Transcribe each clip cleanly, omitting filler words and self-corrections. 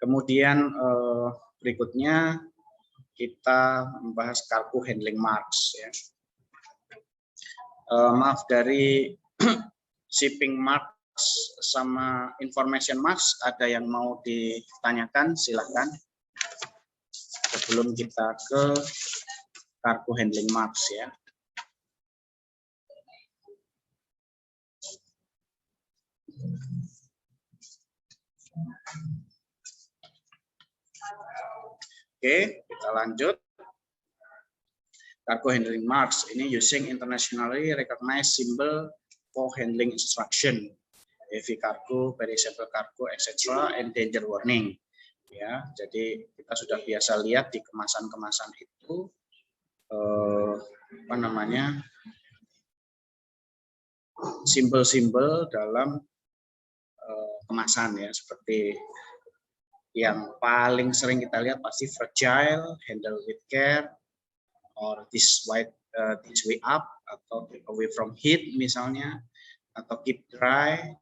Kemudian berikutnya kita membahas cargo handling marks ya. Maaf, dari shipping marks sama information marks ada yang mau ditanyakan, silakan. Sebelum kita ke cargo handling marks ya. Oke, kita lanjut. Cargo handling marks ini using internationally recognized symbol for handling instruction, heavy cargo, perishable cargo, etc., and danger warning. Ya, jadi kita sudah biasa lihat di kemasan-kemasan itu simbol-simbol dalam kemasan ya, seperti yang paling sering kita lihat pasti fragile, handle with care, or this way up, atau keep away from heat misalnya, atau keep dry,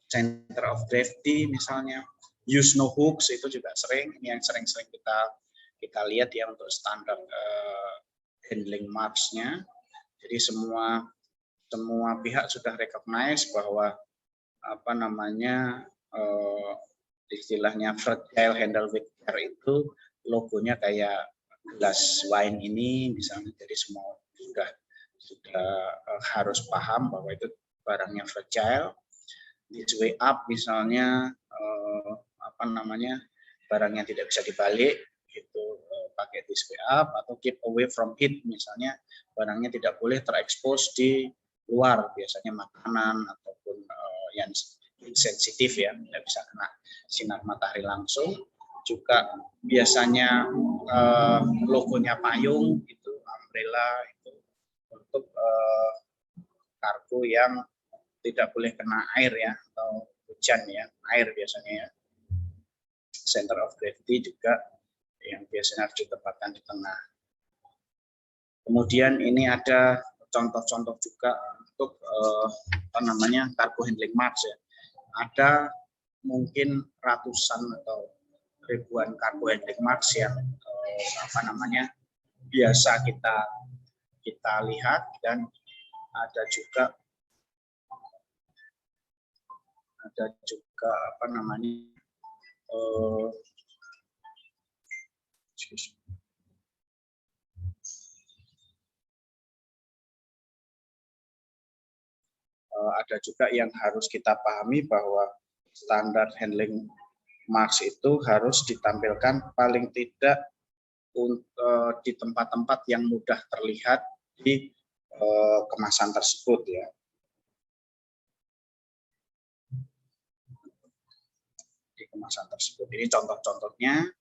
center of gravity misalnya, use no hooks itu juga sering, ini yang sering-sering kita lihat ya untuk standar handling marks-nya. Jadi semua pihak sudah recognize bahwa istilahnya fragile, handle with care itu logonya kayak gelas wine ini misalnya, jadi semua sudah harus paham bahwa itu barangnya fragile. This way up misalnya barangnya tidak bisa dibalik, itu pakai this way up, atau keep away from heat misalnya barangnya tidak boleh terekspos di luar, biasanya makanan ataupun yang sensitif ya, tidak bisa kena sinar matahari langsung. Juga biasanya logonya payung itu, umbrella itu untuk kargo yang tidak boleh kena air ya, atau hujan ya, air biasanya ya. Center of gravity juga yang biasanya harus ditempatkan di tengah. Kemudian ini ada contoh-contoh juga untuk cargo handling marks ya. Ada mungkin ratusan atau ribuan cargo handling marks yang biasa kita lihat, dan ada juga ada juga yang harus kita pahami bahwa standar handling marks itu harus ditampilkan paling tidak di tempat-tempat yang mudah terlihat di kemasan tersebut ya. Di kemasan tersebut. Ini contoh-contohnya: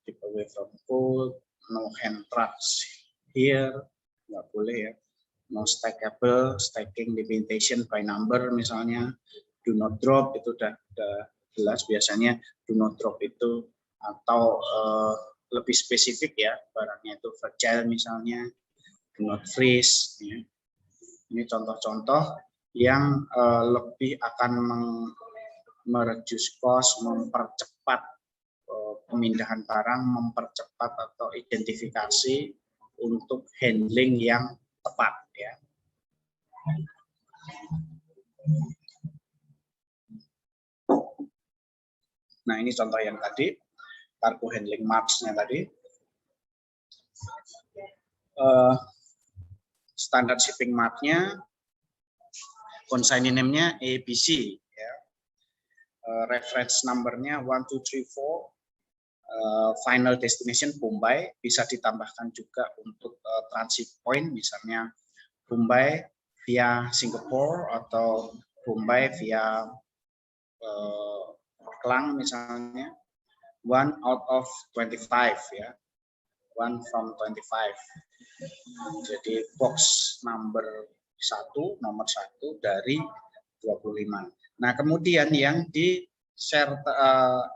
keep away from cold, no hand traps here, nggak boleh ya. No stackable, stacking limitation by number misalnya. Do not drop, itu udah jelas biasanya do not drop itu, atau lebih spesifik ya, barangnya itu fragile misalnya, do not freeze ya. Ini contoh-contoh yang lebih akan mereduce cost, mempercepat pemindahan barang, mempercepat atau identifikasi untuk handling yang tepat ya. Nah, ini contoh yang tadi, cargo handling marks-nya tadi. Standard shipping mark-nya, consignee name-nya ABC ya. Reference number-nya 1234, final destination Bombay, bisa ditambahkan juga untuk transit point, misalnya Bombay via Singapore atau Bombay via Klang misalnya. 1 out of 25 ya, 1 from 25. Jadi box nomor 1 dari 25. Nah, kemudian yang di-share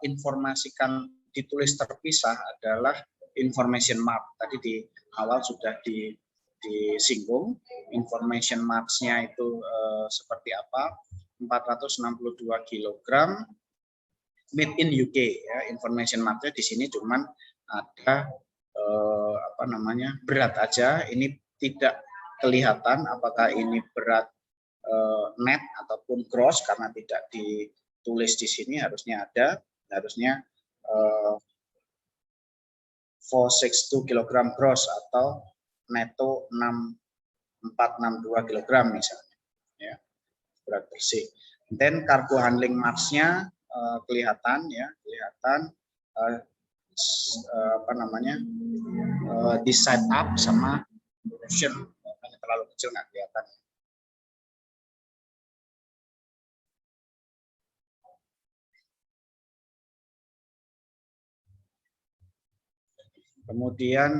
informasikan ditulis terpisah adalah information mark. Tadi di awal sudah disinggung information marks-nya itu seperti apa. 462 kg made in UK ya, information marknya di sini cuman ada apa namanya berat aja, ini tidak kelihatan apakah ini berat net ataupun gross karena tidak ditulis di sini, harusnya ada, harusnya 462 kg gross atau neto 6462 kg misalnya ya, berat bersih. Then cargo handling marks-nya kelihatan ya, kelihatan apa namanya di side up sama motion, terlalu kecil nggak kelihatan. Kemudian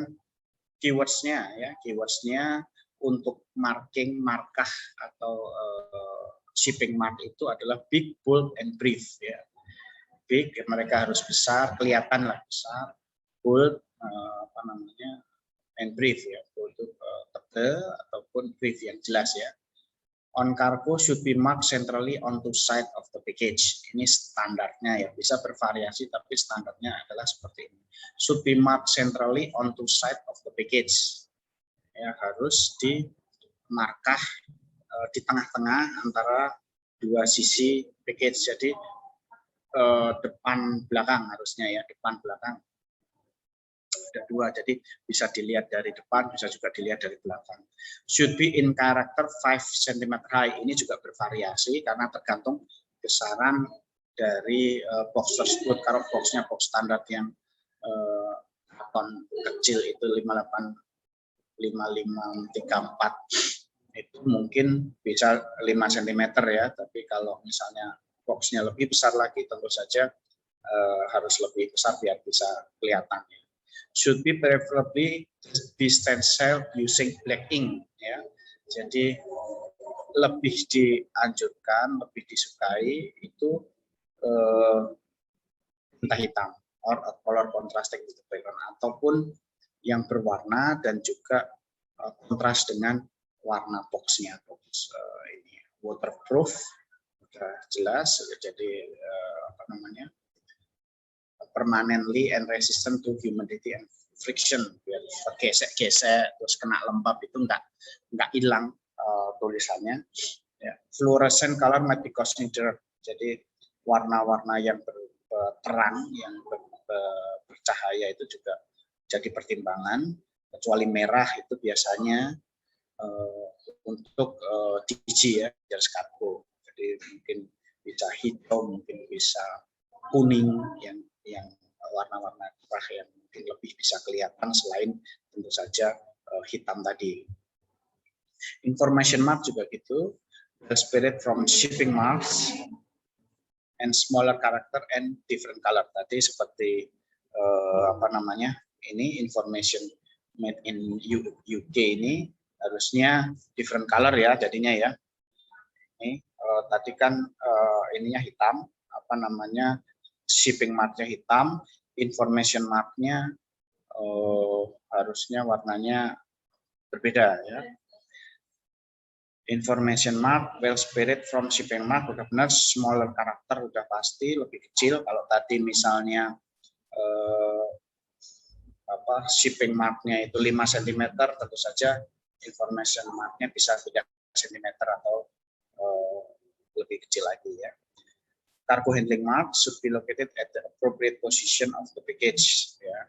keywords-nya ya, keywords-nya untuk marking, markah atau shipping mark itu adalah big, bold, and brief ya. Big, mereka harus besar, kelihatan lah besar. Bold, apa namanya, and brief ya, bold itu tebal ataupun brief yang jelas ya. On cargo should be marked centrally on two side of the package. Ini standarnya ya, bisa bervariasi tapi standarnya adalah seperti ini. Should be marked centrally on two side of the package. Ya, harus dimarkah di tengah-tengah antara dua sisi package. Jadi depan belakang harusnya ya, depan belakang ada dua, jadi bisa dilihat dari depan, bisa juga dilihat dari belakang. Should be in character 5 cm high. Ini juga bervariasi karena tergantung besaran dari box tersebut. Kalau boxnya box standar yang karton kecil itu 5534 itu mungkin bisa 5 cm ya, tapi kalau misalnya boxnya lebih besar lagi tentu saja harus lebih besar biar bisa kelihatan. Should be preferably be stenciled using black ink ya. Jadi lebih dianjurkan, lebih disukai itu tinta hitam or color contrasting with the background, ataupun yang berwarna dan juga kontras dengan warna boxnya. Box ini waterproof, sudah jelas, jadi apa namanya, permanently and resistant to humidity and friction, biar gesek-gesek terus kena lembab itu nggak hilang tulisannya ya. Fluorescent color might be considered, jadi warna-warna yang terang yang bercahaya itu juga jadi pertimbangan, kecuali merah itu biasanya untuk DG ya, jenis kargo, jadi mungkin bisa hijau, mungkin bisa kuning, yang warna-warna cerah yang mungkin lebih bisa kelihatan selain tentu saja hitam tadi. Information mark juga gitu, the spirit from shipping marks and smaller character and different color. Tadi seperti apa namanya, ini information made in UK ini harusnya different color ya jadinya ya. Ini tadi kan ininya hitam, apa namanya, shipping marknya hitam, information marknya harusnya warnanya berbeda ya. Information mark, well spirit from shipping mark udah benar, smaller karakter udah pasti lebih kecil. Kalau tadi misalnya apa, shipping marknya itu 5 cm, tentu saja information marknya bisa 3 cm atau lebih kecil lagi ya. Cargo handling mark should be located at the appropriate position of the package ya.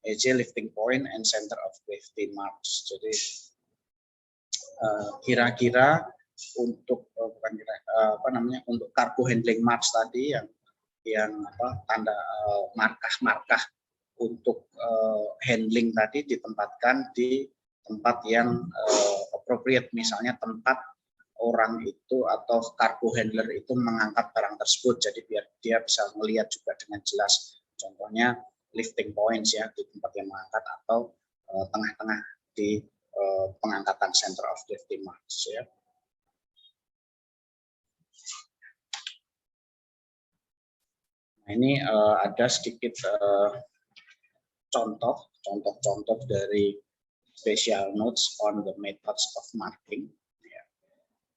AJ lifting point and center of gravity marks. Jadi kira-kira untuk apa namanya, untuk cargo handling marks tadi yang apa, tanda markah-markah untuk handling tadi ditempatkan di tempat yang appropriate, misalnya tempat orang itu atau cargo handler itu mengangkat barang tersebut, jadi biar dia bisa melihat juga dengan jelas. Contohnya lifting points ya, di tempat yang mengangkat, atau tengah-tengah di pengangkatan center of gravity marks ya. Nah, ini ada sedikit contoh dari special notes on the methods of marking.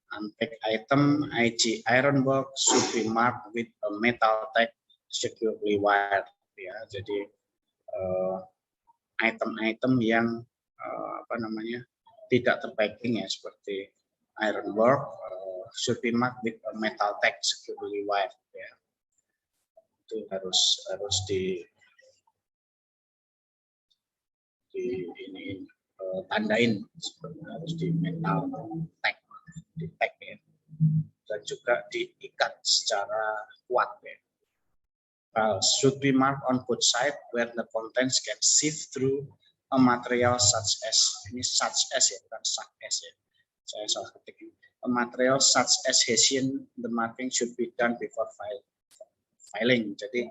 Unpacked item, IG iron box should be marked with a metal tag securely wired, ya. Jadi item-item yang apa namanya tidak terpacking, ya, seperti ironwork should be marked with a metal tag securely wired, ya. Itu harus di ini tandain, harus di metal tag, di tag, ya. Dan juga diikat secara kuat, ya. Should be marked on both sides where the contents can sift through a material such as, ini such as, ya, bukan such as, ya. Saya salah ketik. A material such as hessian, the marking should be done before filing. Jadi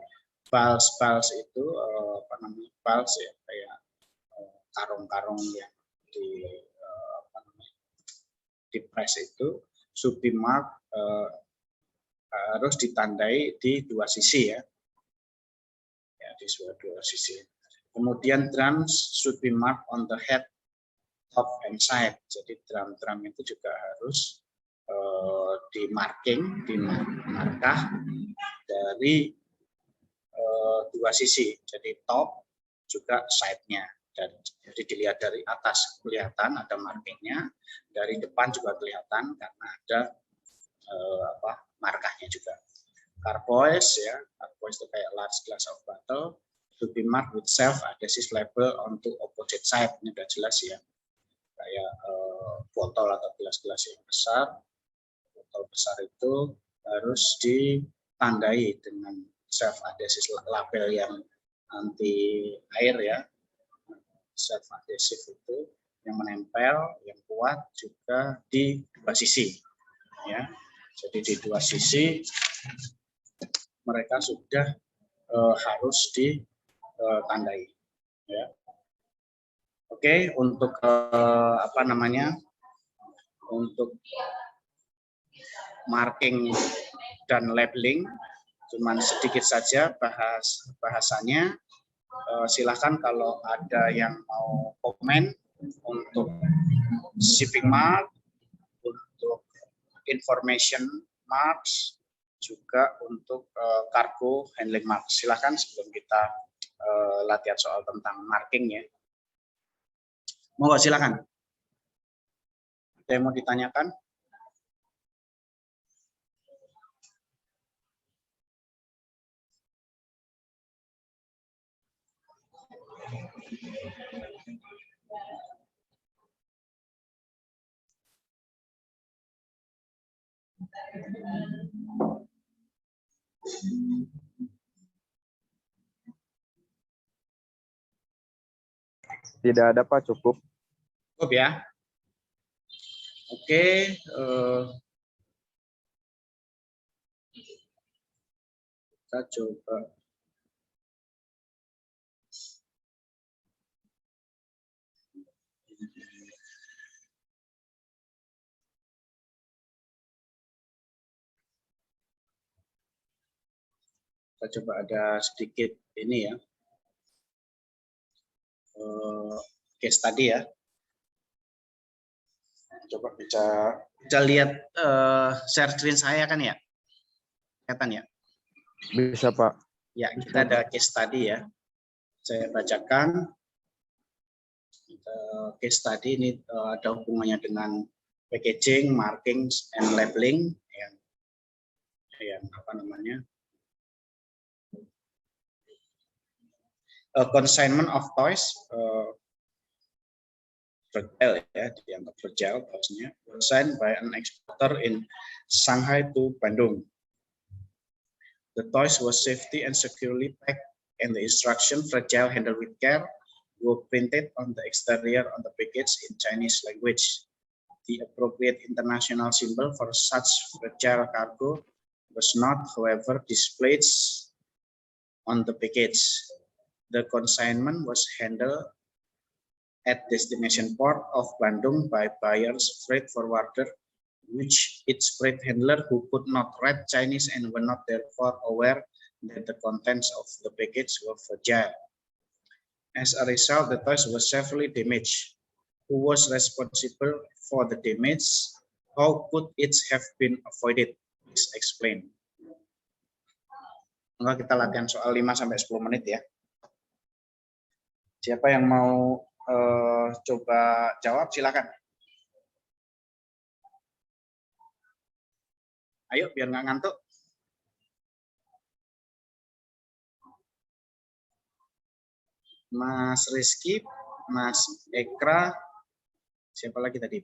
bulbs itu apa namanya, bulbs, ya, kayak karung-karung yang apa namanya, di press itu should be marked, harus ditandai di dua sisi, ya. Di dua sisi. Kemudian drums should be marked on the head, top and side. Jadi drum itu juga harus dimarkah dari dua sisi. Jadi top juga side-nya. Dan jadi dilihat dari atas kelihatan ada markingnya, dari depan juga kelihatan karena ada markahnya juga. Carboys, ya, carboys itu kayak large glass of bottle, to be marked with self-adhesive label onto opposite side. Ini udah jelas, ya, kayak botol atau gelas-gelas yang besar. Botol besar itu harus ditandai dengan self-adhesive label yang anti air, ya. Self-adhesive itu yang menempel, yang kuat, juga di dua sisi, ya. Jadi di dua sisi mereka sudah harus ditandai, ya. Oke, untuk apa namanya, untuk marking dan labeling cuman sedikit saja bahasanya. Silahkan kalau ada yang mau komen untuk shipping mark, untuk information marks, juga untuk cargo handling mark. Silakan sebelum kita latihan soal tentang marking, ya. Monggo silakan. Ada yang mau ditanyakan? Tidak ada, Pak, cukup. Cukup, ya. Oke, kita coba. Kita coba ada sedikit ini, ya, case tadi, ya. Coba bisa lihat share screen saya kan, ya? Kelihatan, ya? Bisa, Pak. Ya, kita ada case tadi, ya. Saya bacakan. Case tadi ini ada hubungannya dengan packaging, marking, and labeling, yang apa namanya, consignment of toys, fragile, ya, dianggap fragile toysnya, consigned by an exporter in Shanghai to Bandung. The toys was safety and securely packed, and the instruction "fragile, handle with care" were printed on the exterior on the package in Chinese language. The appropriate international symbol for such fragile cargo was not, however, displayed on the package. The consignment was handled at destination port of Bandung by buyer's freight forwarder, which its freight handler who could not read Chinese and were not therefore aware that the contents of the package were fragile. As a result, the toys was severely damaged. Who was responsible for the damage? How could it have been avoided? Please explain. Enggak, kita latihan soal 5-10 menit ya. Siapa yang mau coba jawab, silakan. Ayo, biar nggak ngantuk. Mas Rizky, Mas Ekra, siapa lagi tadi?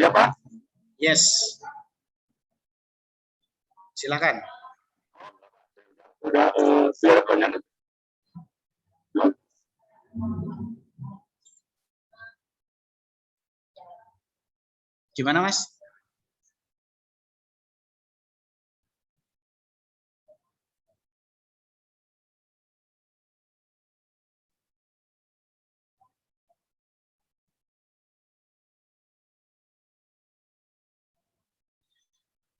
Ya Pak. Yes. Silakan. Sudah silakan. Gimana, Mas?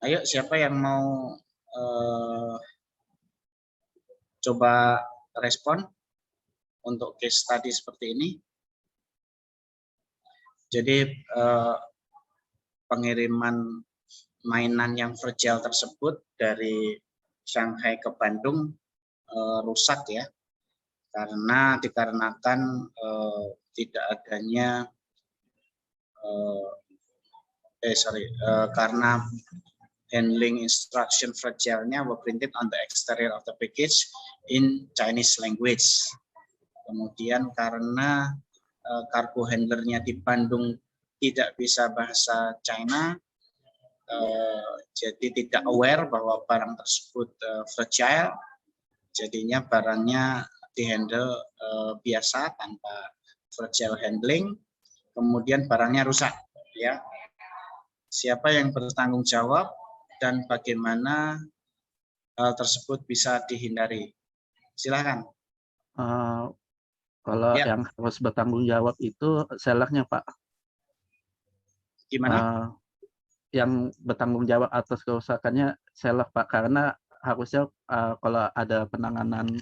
Ayo, siapa yang mau coba respon untuk case study seperti ini? Jadi pengiriman mainan yang fragile tersebut dari Shanghai ke Bandung rusak ya, dikarenakan tidak adanya karena handling instruction fragile-nya were printed on the exterior of the package in Chinese language. Kemudian karena kargo handlernya di Bandung tidak bisa bahasa China, jadi tidak aware bahwa barang tersebut fragile, jadinya barangnya dihandle biasa tanpa fragile handling, kemudian barangnya rusak. Ya, siapa yang bertanggung jawab dan bagaimana hal tersebut bisa dihindari? Silakan. Kalau Ya. yang harus bertanggung jawab itu sellernya, Pak. Gimana? Yang bertanggung jawab atas kerusakannya seller, Pak, karena harusnya kalau ada penanganan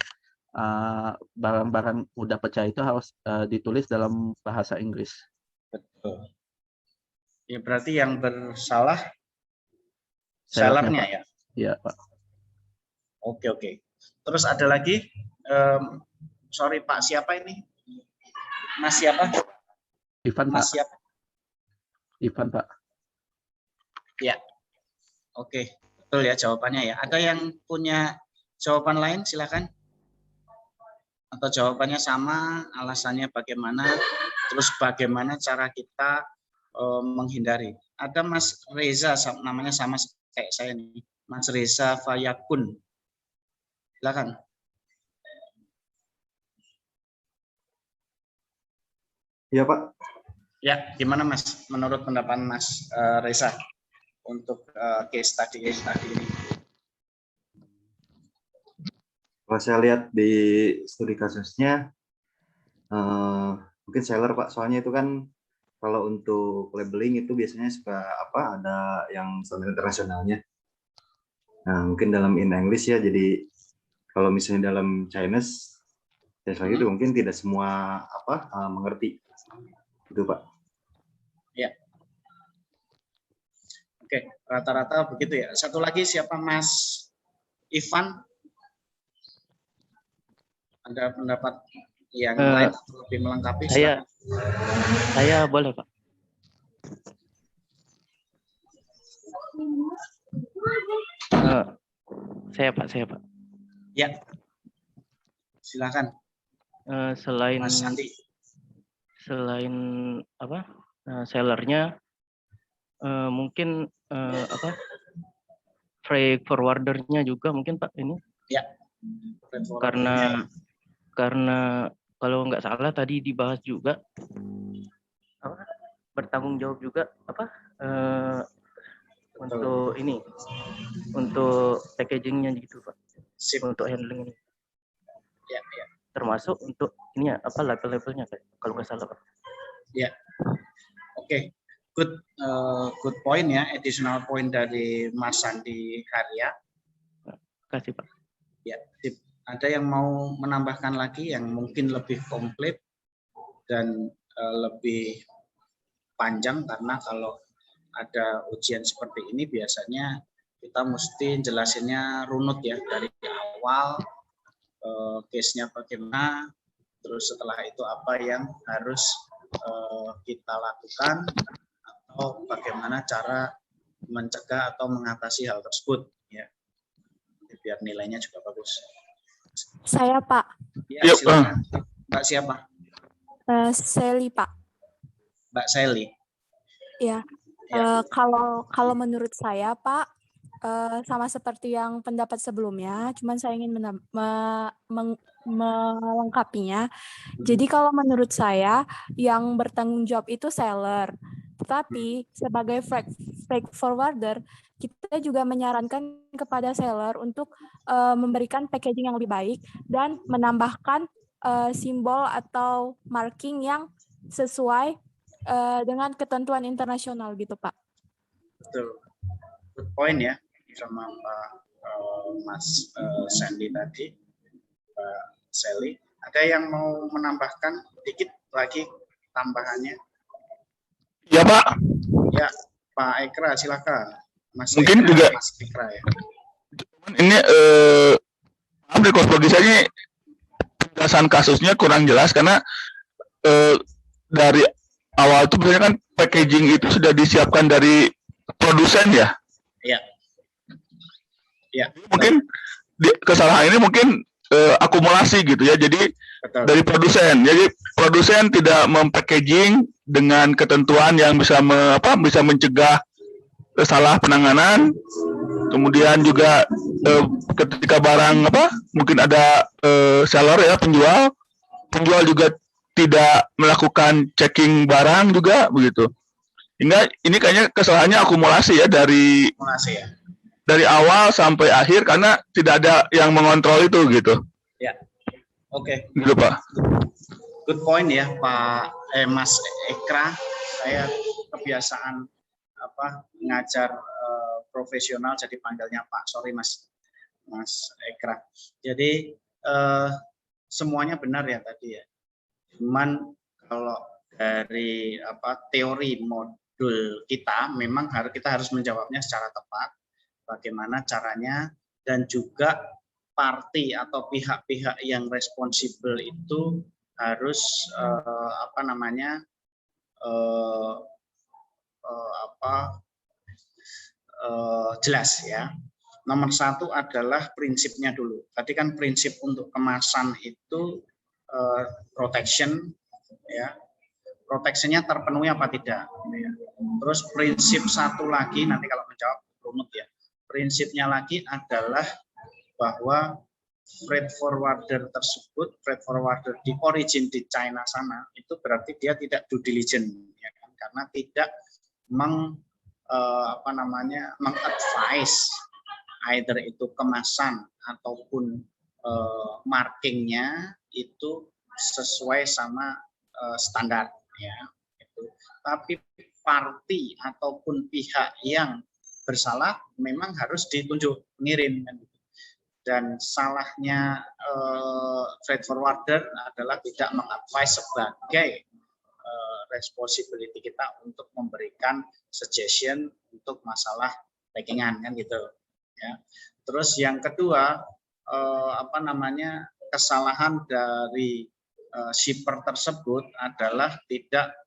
barang-barang mudah pecah itu harus ditulis dalam bahasa Inggris. Betul. Ya, berarti yang bersalah Sellernya, sellernya Pak. ya? Iya, Pak. Oke. Terus ada lagi, sorry Pak, siapa ini? Mas siapa? Ivan, Mas Pak. siapa? Ivan, Pak. Ya, oke. Betul ya jawabannya ya. Ada yang punya jawaban lain, silakan. Atau jawabannya sama, alasannya bagaimana, terus bagaimana cara kita menghindari. Ada Mas Reza, namanya sama kayak saya nih, Mas Reza Fayakun. Silakan. Iya Pak. Ya, gimana Mas? Menurut pendapat Mas Reza untuk case study ini? Kalau saya lihat di studi kasusnya, mungkin seller Pak. Soalnya itu kan kalau untuk labeling itu biasanya suka ada yang standar internasionalnya. Nah, mungkin dalam in English ya. Jadi kalau misalnya dalam Chinese, ya soalnya itu mungkin tidak semua mengerti. Itu Pak. Ya. Oke, rata-rata begitu ya. Satu lagi siapa Mas Ivan? Ada pendapat yang lain atau lebih melengkapi? Saya boleh Pak. Saya Pak. Ya, silakan. Selain Mas Sandi. Selain sellernya, mungkin freight forwardernya juga mungkin Pak ini. Ya. Karena kalau nggak salah tadi dibahas juga bertanggung jawab juga untuk ini, untuk packagingnya gitu Pak. Sip. Untuk handling ini. Ya. Termasuk untuk ini ya label-labelnya kalau nggak salah Pak. Ya. Oke. Good point ya, additional point dari Mas Sandi Karya. Kasih Pak. Ya, ada yang mau menambahkan lagi yang mungkin lebih komplit dan lebih panjang, karena kalau ada ujian seperti ini biasanya kita mesti jelasinnya runut ya, dari awal case-nya bagaimana, terus setelah itu apa yang harus kita lakukan, atau bagaimana cara mencegah atau mengatasi hal tersebut ya, biar nilainya juga bagus. Saya Pak. Ya, silakan. Mbak siapa? Sally Pak. Mbak Sally. Ya. Ya. Kalau menurut saya Pak, sama seperti yang pendapat sebelumnya, cuman saya ingin melengkapinya. Jadi kalau menurut saya yang bertanggung jawab itu seller. Tetapi sebagai freight forwarder, kita juga menyarankan kepada seller untuk memberikan packaging yang lebih baik dan menambahkan simbol atau marking yang sesuai dengan ketentuan internasional gitu Pak. Betul. Good point ya sama Pak Mas Sandy tadi, Pak Sally. Ada yang mau menambahkan dikit lagi tambahannya? Ya Pak, Ya, Pak Ekra silakan. Mas Mungkin Ekra, juga Mas Ekra ya. ini dari kosmogi saya penjelasan kasusnya kurang jelas karena dari awal itu biasanya kan packaging itu sudah disiapkan dari produsen ya. Iya. Ya. Mungkin kesalahan ini mungkin akumulasi gitu ya. Jadi Betul. dari produsen. Jadi produsen tidak mempackaging dengan ketentuan yang bisa bisa mencegah salah penanganan. Kemudian juga ketika barang mungkin ada seller ya, penjual juga tidak melakukan checking barang juga begitu. Hingga ini kayaknya kesalahannya akumulasi ya dari awal sampai akhir karena tidak ada yang mengontrol itu gitu. Ya. Oke. Gitu Pak. Good point ya Pak Mas Ekra. Saya kebiasaan ngajar profesional jadi panggilnya Pak. Sorry Mas Ekra. Jadi semuanya benar ya tadi ya. Cuman kalau dari teori modul kita memang kita harus menjawabnya secara tepat. Bagaimana caranya, dan juga party atau pihak-pihak yang responsibel itu harus jelas ya. Nomor satu adalah prinsipnya dulu. Tadi kan prinsip untuk kemasan itu protection ya. Protectionnya terpenuhi apa tidak ya. Terus prinsip satu lagi nanti kalau menjawab rumit ya. Prinsipnya lagi adalah bahwa freight forwarder tersebut, freight forwarder di origin di China sana, itu berarti dia tidak due diligence ya kan? Karena tidak mengadvise either itu kemasan ataupun markingnya itu sesuai sama standar ya. Itu. Tapi party ataupun pihak yang bersalah memang harus ditunjuk ngirim kan. Dan salahnya freight forwarder adalah tidak mengadvise sebagai responsibility kita untuk memberikan suggestion untuk masalah packingan kan gitu ya. Terus yang kedua kesalahan dari shipper tersebut adalah tidak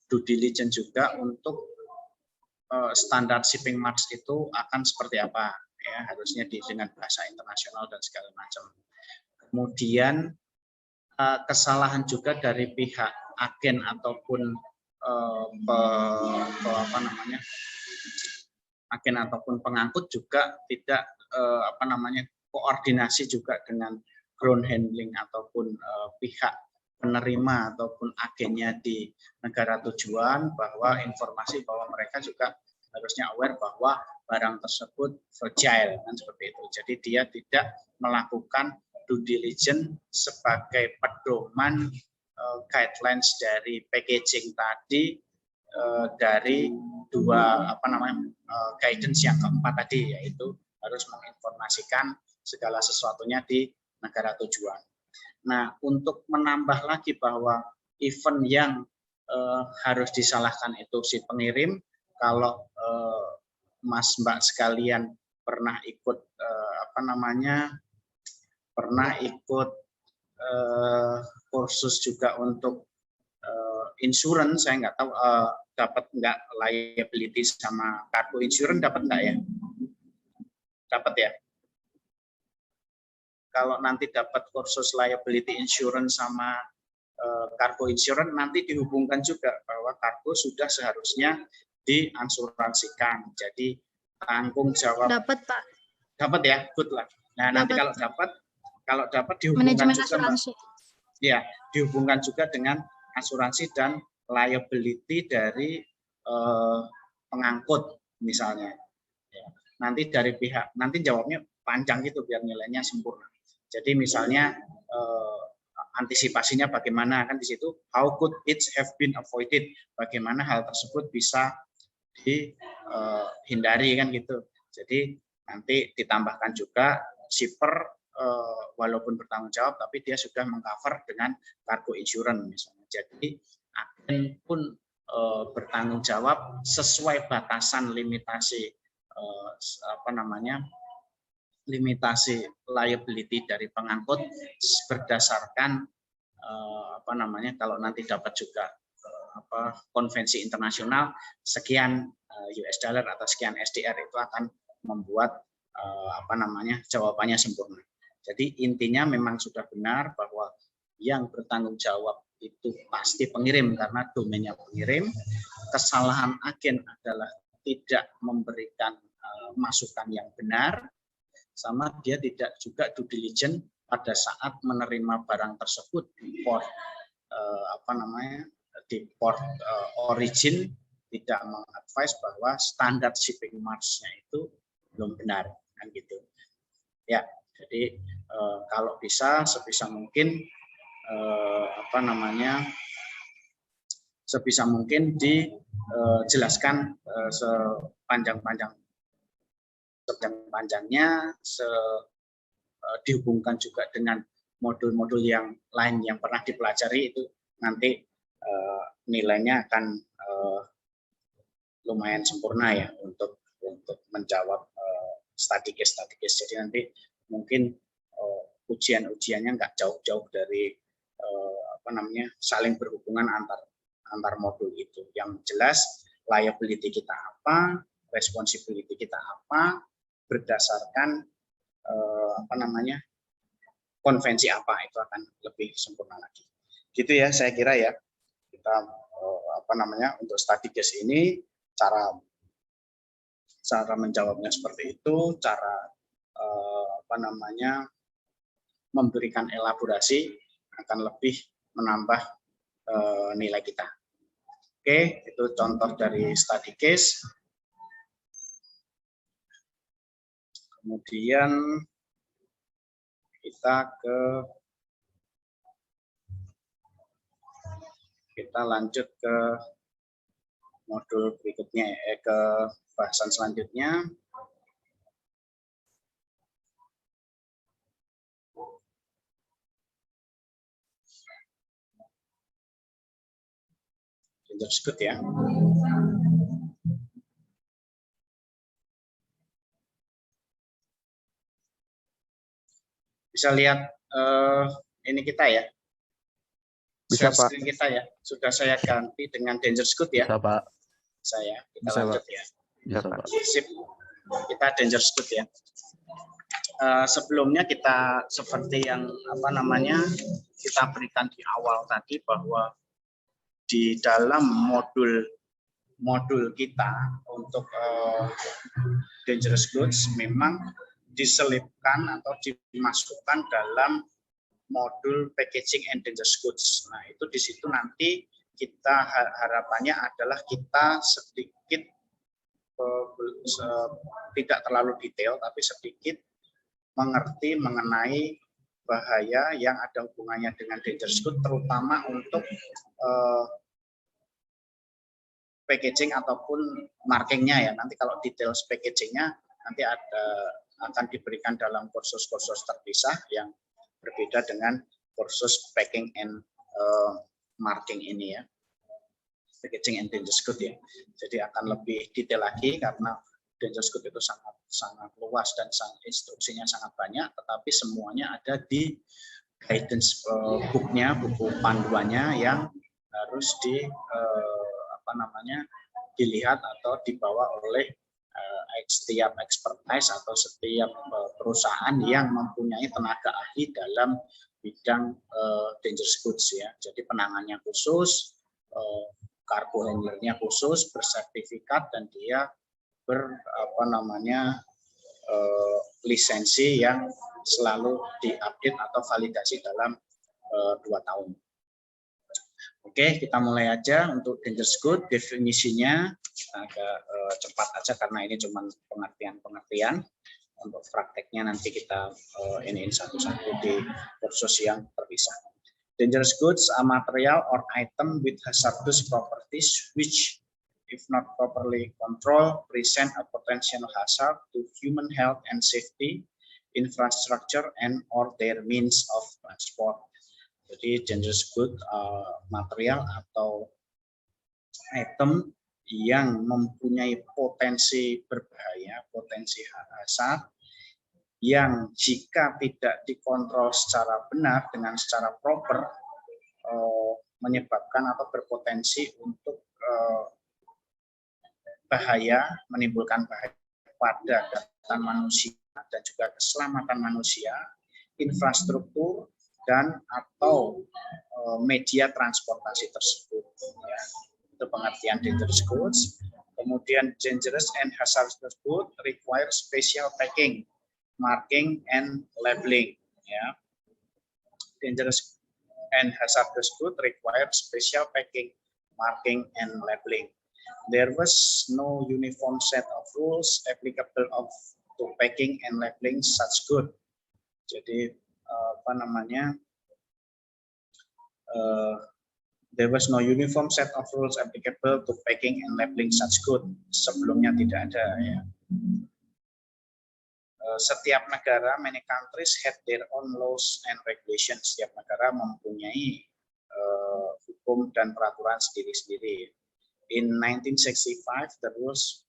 due diligence juga untuk standar shipping marks itu akan seperti apa ya, harusnya dengan bahasa internasional dan segala macam. Kemudian kesalahan juga dari pihak agen ataupun agen ataupun pengangkut juga tidak koordinasi juga dengan ground handling ataupun pihak penerima ataupun agennya di negara tujuan, bahwa informasi bahwa mereka juga harusnya aware bahwa barang tersebut fragile kan seperti itu. Jadi dia tidak melakukan due diligence sebagai pedoman guidelines dari packaging tadi, dari dua guidance yang keempat tadi, yaitu harus menginformasikan segala sesuatunya di negara tujuan. Nah, untuk menambah lagi bahwa event yang harus disalahkan itu si pengirim, kalau Mas Mbak sekalian pernah ikut pernah ikut kursus juga untuk insurance, saya nggak tahu dapat nggak liability sama cargo insurance, dapat nggak ya? Dapat ya? Kalau nanti dapat kursus liability insurance sama cargo insurance, nanti dihubungkan juga bahwa cargo sudah seharusnya diasuransikan. Jadi tanggung jawab. Dapat, Pak. Dapat ya, good lah. Nah, nanti kalau dapat dihubungkan manajemen juga, asuransi. ya, dihubungkan juga dengan asuransi dan liability dari pengangkut misalnya. Ya, nanti dari pihak, nanti jawabnya panjang gitu biar nilainya sempurna. Jadi misalnya antisipasinya bagaimana, kan di situ how could it have been avoided, bagaimana hal tersebut bisa dihindari kan gitu. Jadi nanti ditambahkan juga shipper walaupun bertanggung jawab tapi dia sudah mengcover dengan cargo insurance misalnya. Jadi agen pun bertanggung jawab sesuai batasan limitasi limitasi liability dari pengangkut berdasarkan kalau nanti dapat juga konvensi internasional sekian US dollar atau sekian SDR, itu akan membuat jawabannya sempurna. Jadi intinya memang sudah benar bahwa yang bertanggung jawab itu pasti pengirim karena domainnya pengirim. Kesalahan agen adalah tidak memberikan masukan yang benar, sama dia tidak juga due diligence pada saat menerima barang tersebut di port origin, tidak mengadvise bahwa standar shipping marks-nya itu belum benar kan gitu. Ya, jadi kalau bisa sebisa mungkin sebisa mungkin dijelaskan sepanjang-panjangnya, dihubungkan juga dengan modul-modul yang lain yang pernah dipelajari, itu nanti nilainya akan lumayan sempurna ya untuk menjawab study case. Jadi nanti mungkin ujian-ujiannya nggak jauh-jauh dari saling berhubungan antar modul itu. Yang jelas liability kita apa, responsibility kita apa, berdasarkan konvensi apa, itu akan lebih sempurna lagi. Gitu ya, saya kira ya. Kita untuk study case ini cara menjawabnya seperti itu, cara memberikan elaborasi akan lebih menambah nilai kita. Oke, itu contoh dari study case. Kemudian kita lanjut ke modul berikutnya, ke bahasan selanjutnya. Dangerous goods ya. Bisa lihat ini kita ya. Bisa, Pak. Screen kita ya. Sudah saya ganti dengan dangerous goods ya. Bisa, Pak. Kita Bisa, lanjut Pak. ya. Bisa, Pak. Sip. Kita dangerous goods ya. Sebelumnya kita seperti yang kita berikan di awal tadi, bahwa di dalam modul kita untuk dangerous goods memang diselipkan atau dimasukkan dalam modul packaging and dangerous goods. Nah, itu di situ nanti kita harapannya adalah kita sedikit tidak terlalu detail, tapi sedikit mengerti mengenai bahaya yang ada hubungannya dengan dangerous goods, terutama untuk packaging ataupun markingnya ya. Nanti kalau details packagingnya nanti akan diberikan dalam kursus-kursus terpisah yang berbeda dengan kursus packing and marking ini ya, packaging and dangerous good ya. Jadi akan lebih detail lagi karena dangerous good itu sangat luas dan instruksinya sangat banyak, tetapi semuanya ada di guidance booknya, buku panduannya yang harus dilihat atau dibawa oleh setiap expertise atau setiap perusahaan yang mempunyai tenaga ahli dalam bidang dangerous goods ya. Jadi penangannya khusus, cargo handlernya khusus, bersertifikat, dan dia lisensi yang selalu diupdate atau validasi dalam 2 tahun. Oke, kita mulai aja untuk dangerous good. Definisinya kita agak cepat aja karena ini cuma pengertian-pengertian. Untuk prakteknya nanti kita iniin satu-satu di kursus yang terpisah. Dangerous goods are material or item with hazardous properties which, if not properly controlled, present a potential hazard to human health and safety, infrastructure, and or their means of transport. Jadi dangerous good material atau item yang mempunyai potensi berbahaya, potensi hazard, yang jika tidak dikontrol secara benar dengan secara proper menyebabkan atau berpotensi untuk bahaya, menimbulkan bahaya pada kesehatan manusia dan juga keselamatan manusia, infrastruktur, dan atau media transportasi tersebut. Ya. Itu pengertian dangerous goods. Kemudian dangerous and hazardous goods require special packing, marking, and labeling. Ya. Dangerous and hazardous goods require special packing, marking, and labeling. There was no uniform set of rules applicable to packing and labeling such good. Jadi there was no uniform set of rules applicable to packing and labeling such good. Sebelumnya tidak ada ya. Setiap negara, many countries had their own laws and regulations. Setiap negara mempunyai hukum dan peraturan sendiri-sendiri. In 1965, the rules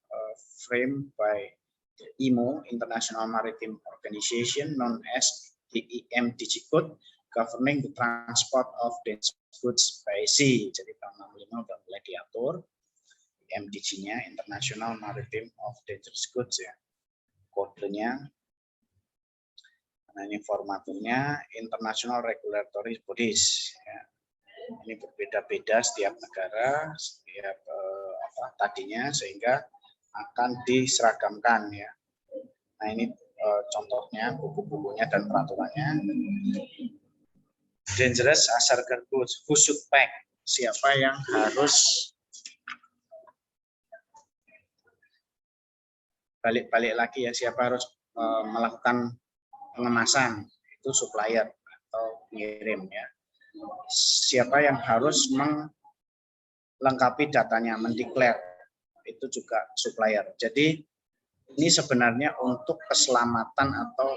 framed by the IMO, International Maritime Organization, known as the IMDG Code, governing the transport of dangerous goods by sea. Jadi tahun 65 sudah mulai diatur IMDG-nya, International Maritime of Dangerous Goods ya. Kodenya, nah ini formatnya International Regulatory Bodies. Ya. Ini berbeda-beda setiap negara, setiap tadinya, sehingga akan diseragamkan ya. Nah ini contohnya buku-bukunya dan peraturannya. Dangerous hazardous goods, who should pack? Siapa yang harus balik lagi ya? Siapa harus melakukan pengemasan? Itu supplier atau pengirim ya. Siapa yang harus melengkapi datanya, mendeklar? Itu juga supplier. Jadi ini sebenarnya untuk keselamatan atau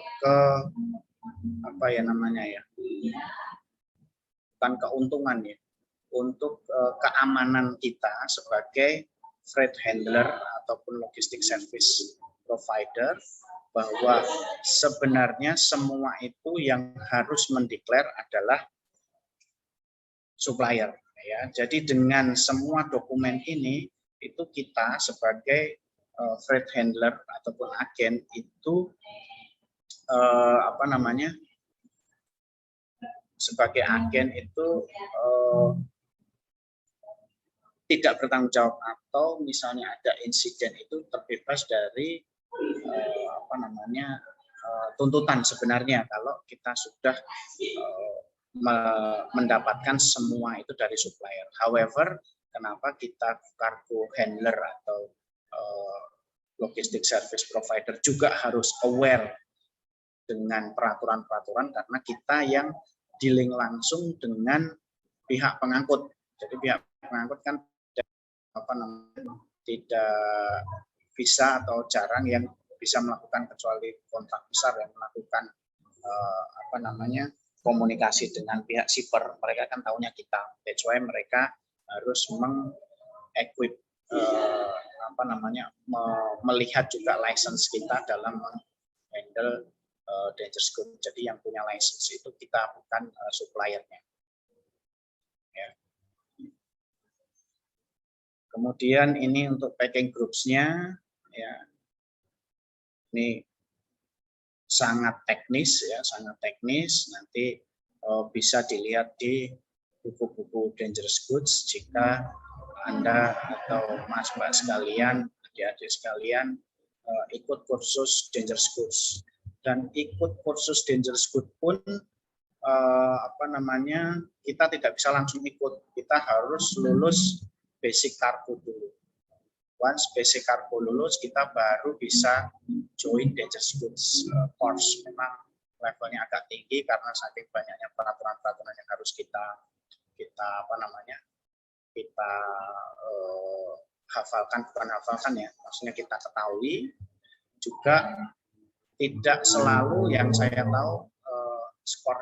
bukan keuntungan ya, untuk keamanan kita sebagai freight handler ataupun logistic service provider, bahwa sebenarnya semua itu yang harus mendeklar adalah supplier ya. Jadi dengan semua dokumen ini itu kita sebagai freight handler ataupun agen itu sebagai agen itu tidak bertanggung jawab, atau misalnya ada insiden itu terbebas dari tuntutan sebenarnya kalau kita sudah mendapatkan semua itu dari supplier. However, kenapa kita cargo handler atau logistic service provider juga harus aware dengan peraturan-peraturan, karena kita yang dealing langsung dengan pihak pengangkut. Jadi pihak pengangkut kan tidak bisa atau jarang yang bisa melakukan kecuali kontrak besar yang melakukan komunikasi dengan pihak shipper. Mereka kan tahunya kita. That's why mereka harus equip melihat juga license kita dalam handle dangerous goods. Jadi yang punya license itu kita, bukan suppliernya. Ya. Kemudian ini untuk packing groups-nya, ya. Ini sangat teknis ya, sangat teknis. Nanti bisa dilihat di buku-buku dangerous goods jika Anda atau Mas Mbak sekalian, adik-adik sekalian ikut kursus dangerous goods. Dan ikut kursus dangerous goods pun kita tidak bisa langsung ikut. Kita harus lulus basic cargo dulu. Once basic cargo lulus, kita baru bisa join dangerous goods course. Memang levelnya agak tinggi karena saking banyaknya peraturan-peraturan yang harus kita hafalkan, bukan hafalkan ya, maksudnya kita ketahui. Juga tidak selalu yang saya tahu skor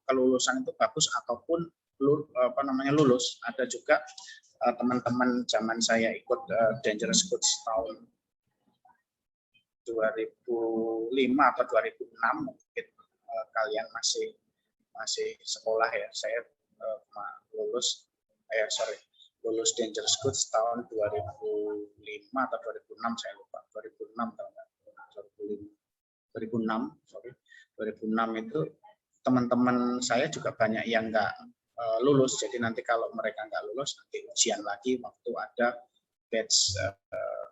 kelulusan itu bagus ataupun lulus. Ada juga teman-teman zaman saya ikut dangerous goods tahun 2005 atau 2006, mungkin kalian masih sekolah ya. Saya lulus dangerous goods tahun 2005 atau 2006, saya lupa. 2006 itu teman-teman saya juga banyak yang nggak lulus. Jadi nanti kalau mereka nggak lulus, nanti ujian lagi waktu ada batch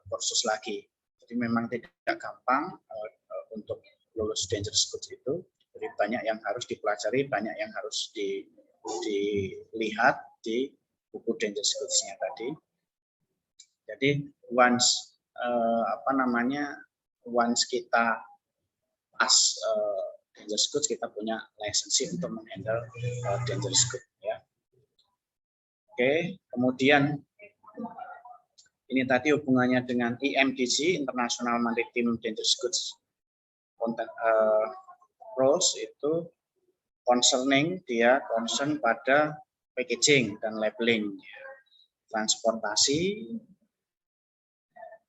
kursus lagi. Jadi memang tidak gampang untuk lulus dangerous goods itu. Jadi banyak yang harus dipelajari, banyak yang harus dilihat di buku dangerous goods-nya tadi. Jadi once kita pas dangerous goods, kita punya lisensi untuk menghandle dangerous goods ya. Oke, kemudian ini tadi hubungannya dengan IMDG, International Maritime Dangerous Goods Rules, itu concern pada packaging dan labeling, transportasi,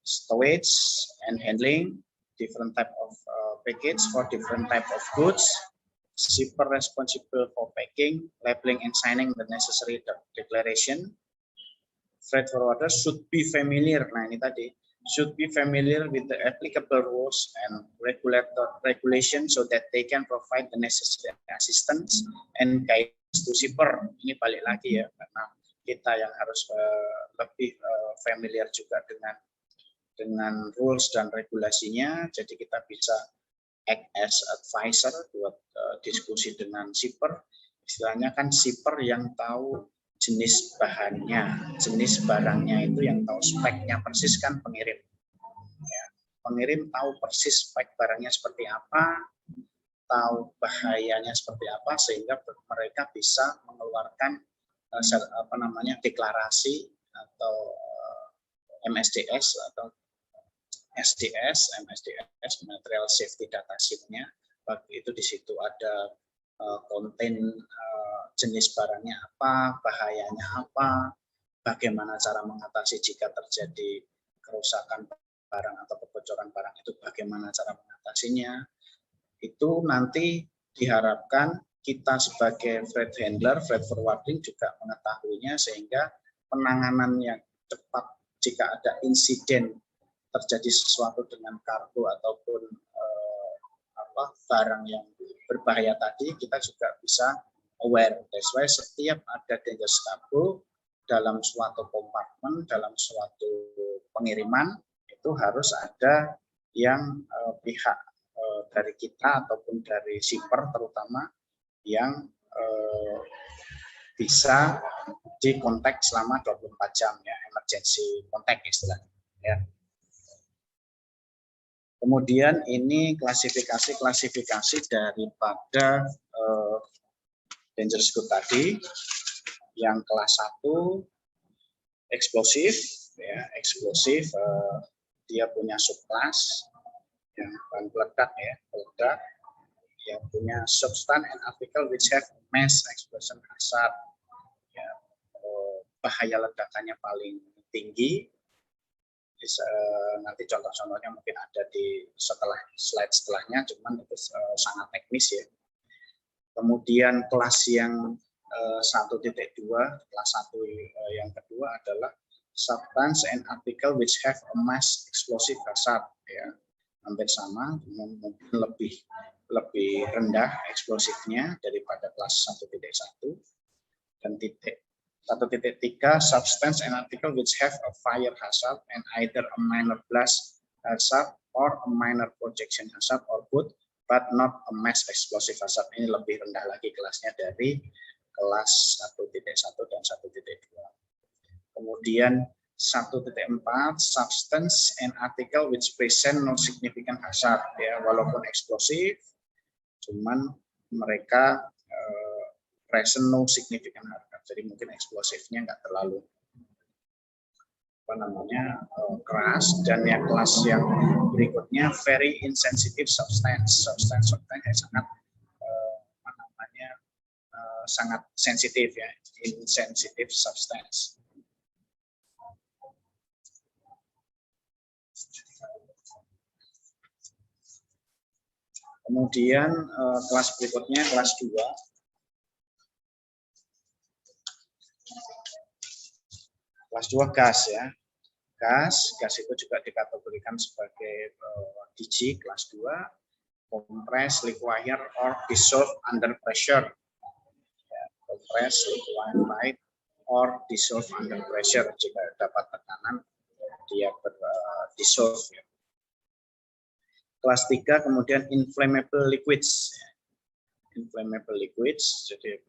storage and handling, different type of package for different type of goods, shipper responsible for packing, labeling and signing the necessary declaration. Freight forwarder should be familiar, should be familiar with the applicable rules and regulations so that they can provide the necessary assistance and guidance to shipper. Ini balik lagi ya, karena kita yang harus lebih familiar juga dengan rules dan regulasinya, jadi kita bisa act as advisor buat diskusi dengan shipper. Istilahnya kan shipper yang tahu jenis bahannya, jenis barangnya itu yang tahu speknya persis kan pengirim. Ya, pengirim tahu persis spek barangnya seperti apa, tahu bahayanya seperti apa, sehingga mereka bisa mengeluarkan deklarasi atau MSDS atau SDS, Material Safety Data Sheet-nya. Itu di situ ada konten jenis barangnya apa, bahayanya apa, bagaimana cara mengatasi jika terjadi kerusakan barang atau kebocoran barang itu, bagaimana cara mengatasinya. Itu nanti diharapkan kita sebagai freight handler, freight forwarding juga mengetahuinya, sehingga penanganan yang cepat jika ada insiden terjadi sesuatu dengan kargo ataupun barang yang berbahaya tadi, kita juga bisa aware. That's why setiap ada dangerous cargo dalam suatu kompartemen, dalam suatu pengiriman, itu harus ada yang pihak dari kita ataupun dari shipper terutama yang bisa dikontak selama 24 jam ya, emergency contact istilahnya ya. Kemudian ini klasifikasi daripada dangerous good tadi. Yang kelas 1 eksplosif ya, eksplosif dia punya subkelas yang bahan peledak ya, peledak yang punya substance and article which have mass explosion hazard. Ya, bahaya ledakannya paling tinggi. Nanti contoh-contohnya mungkin ada di slide setelahnya, cuman itu sangat teknis ya. Kemudian kelas yang 1.2, kelas 1 yang kedua adalah substance and article which have a mass explosive hazard, ya, hampir sama, mungkin lebih rendah eksplosifnya daripada kelas 1.1. Dan 1.3 substance and article which have a fire hazard and either a minor blast hazard or a minor projection hazard or both but not a mass explosive hazard. Ini lebih rendah lagi kelasnya dari kelas 1.1 dan 1.2. Kemudian 1.4 substance and article which present no significant hazard, ya, walaupun eksplosif cuman mereka present no significant hazard. Jadi mungkin eksplosifnya nggak terlalu keras. Dan yang kelas yang berikutnya very insensitive substance yang sangat sangat sensitif ya, insensitive substance. Kemudian kelas berikutnya kelas 2. Kelas 2 gas ya. Gas itu juga dikategorikan sebagai DG kelas 2, compress, liquefy, or dissolve under pressure. Ya, compress, liquefy, or dissolve under pressure. Jika dapat tekanan, dia dissolve. Ya. Kelas 3 kemudian inflammable liquids. Inflammable liquids, jadi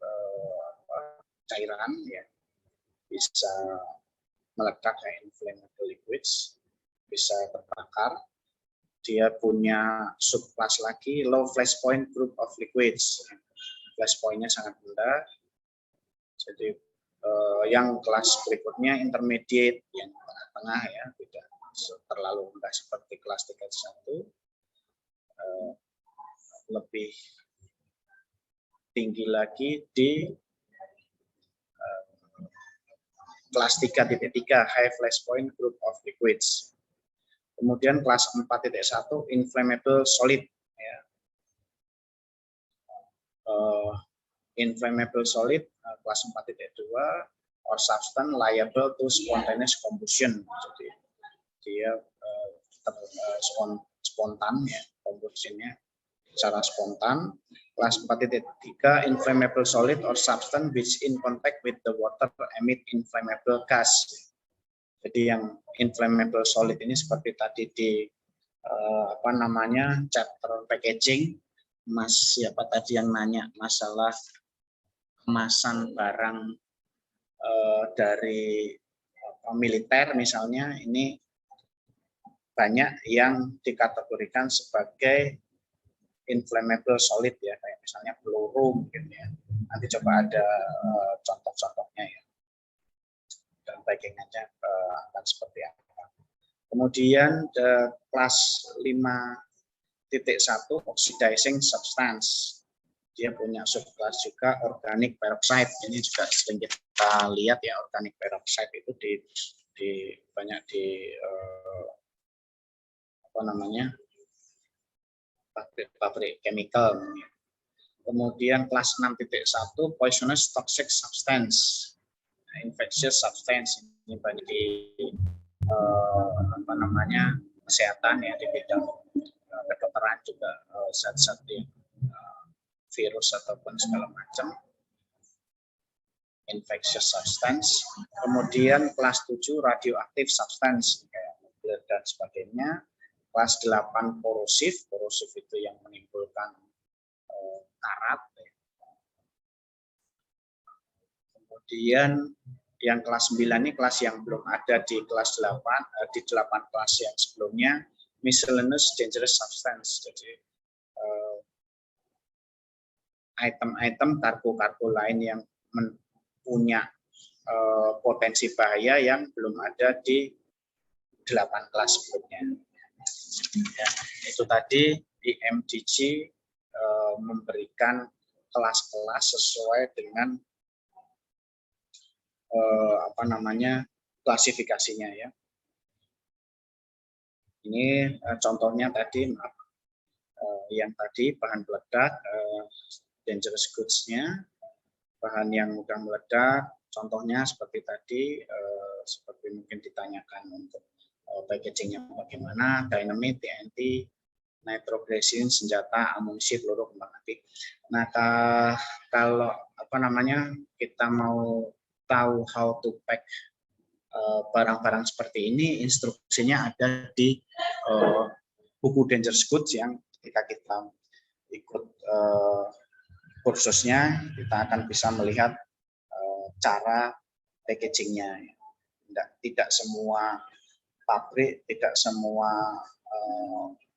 cairan ya, bisa meledak kayak inflammable liquids, bisa terbakar. Dia punya subclass lagi, low flash point group of liquids. Flash point-nya sangat rendah. Jadi yang kelas berikutnya intermediate, yang tengah-tengah ya, tidak terlalu rendah seperti kelas 3.1. Lebih tinggi lagi di kelas 3.3 high flash point group of liquids. Kemudian kelas 4.1 inflammable solid ya. Inflammable solid kelas 4.2 or substance liable to spontaneous combustion. Jadi dia spontan ya, combustionnya secara spontan. Kelas 4.3 inflammable solid or substance which in contact with the water emit inflammable gas. Jadi yang inflammable solid ini seperti tadi di chapter packaging, Mas siapa tadi yang nanya masalah kemasan barang dari militer misalnya, ini banyak yang dikategorikan sebagai inflammable solid ya, kayak misalnya peluru mungkin ya. Nanti coba ada contoh-contohnya ya. Dan packingannya akan seperti apa. Kemudian kelas 5.1 oxidizing substance. Dia punya subclass juga organic peroxide. Ini juga sering kita lihat ya, organic peroxide itu banyak di pabrik chemical. Kemudian kelas 6.1 poisonous toxic substance, infectious substance. Ini banyak di kesehatan ya, di bidang kedokteran juga, zat-zat virus ataupun segala macam, infectious substance. Kemudian kelas 7 radioactive substance kayak nuklir dan sebagainya. Kelas 8 korosif itu yang menimbulkan karat. Kemudian yang kelas 9 ini kelas yang belum ada di kelas 8, di 8 kelas yang sebelumnya, miscellaneous dangerous substance. Jadi item-item kargo-kargo lain yang punya potensi bahaya yang belum ada di 8 kelas sebelumnya. Ya, itu tadi di MDG memberikan kelas-kelas sesuai dengan klasifikasinya ya. Ini contohnya tadi, maaf, yang tadi bahan peledak, dangerous goods-nya, bahan yang mudah meledak, contohnya seperti tadi, seperti mungkin ditanyakan untuk packaging-nya bagaimana, dynamite, TNT, nitroglycerin, senjata, amunisi, peluru, kembang api. Nah, kalau kita mau tahu how to pack barang-barang seperti ini, instruksinya ada di buku Dangerous Goods yang ketika kita ikut kursusnya, kita akan bisa melihat cara packagingnya. Tidak semua pabrik, tidak semua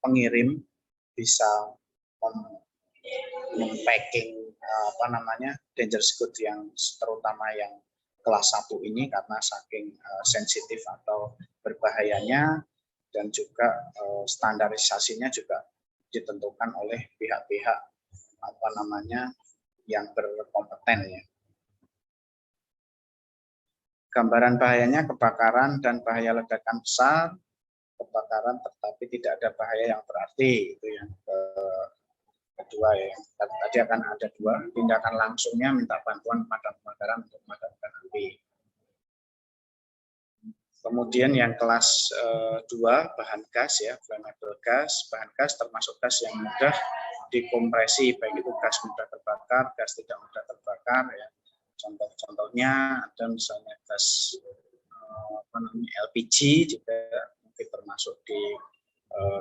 pengirim bisa mempacking dangerous goods yang terutama yang kelas 1 ini karena saking sensitif atau berbahayanya, dan juga standarisasinya juga ditentukan oleh pihak-pihak yang berkompeten ya. Gambaran bahayanya kebakaran dan bahaya ledakan besar, kebakaran tetapi tidak ada bahaya yang berarti, itu yang kedua ya. Tadi akan ada 2, tindakan langsungnya minta bantuan pemadam kebakaran untuk memadamkan api. Kemudian yang kelas 2 bahan gas ya, flammable gas. Bahan gas termasuk gas yang mudah dikompresi, baik itu gas mudah terbakar, gas tidak mudah terbakar ya. Contoh-contohnya ada misalnya gas LPG juga mungkin termasuk di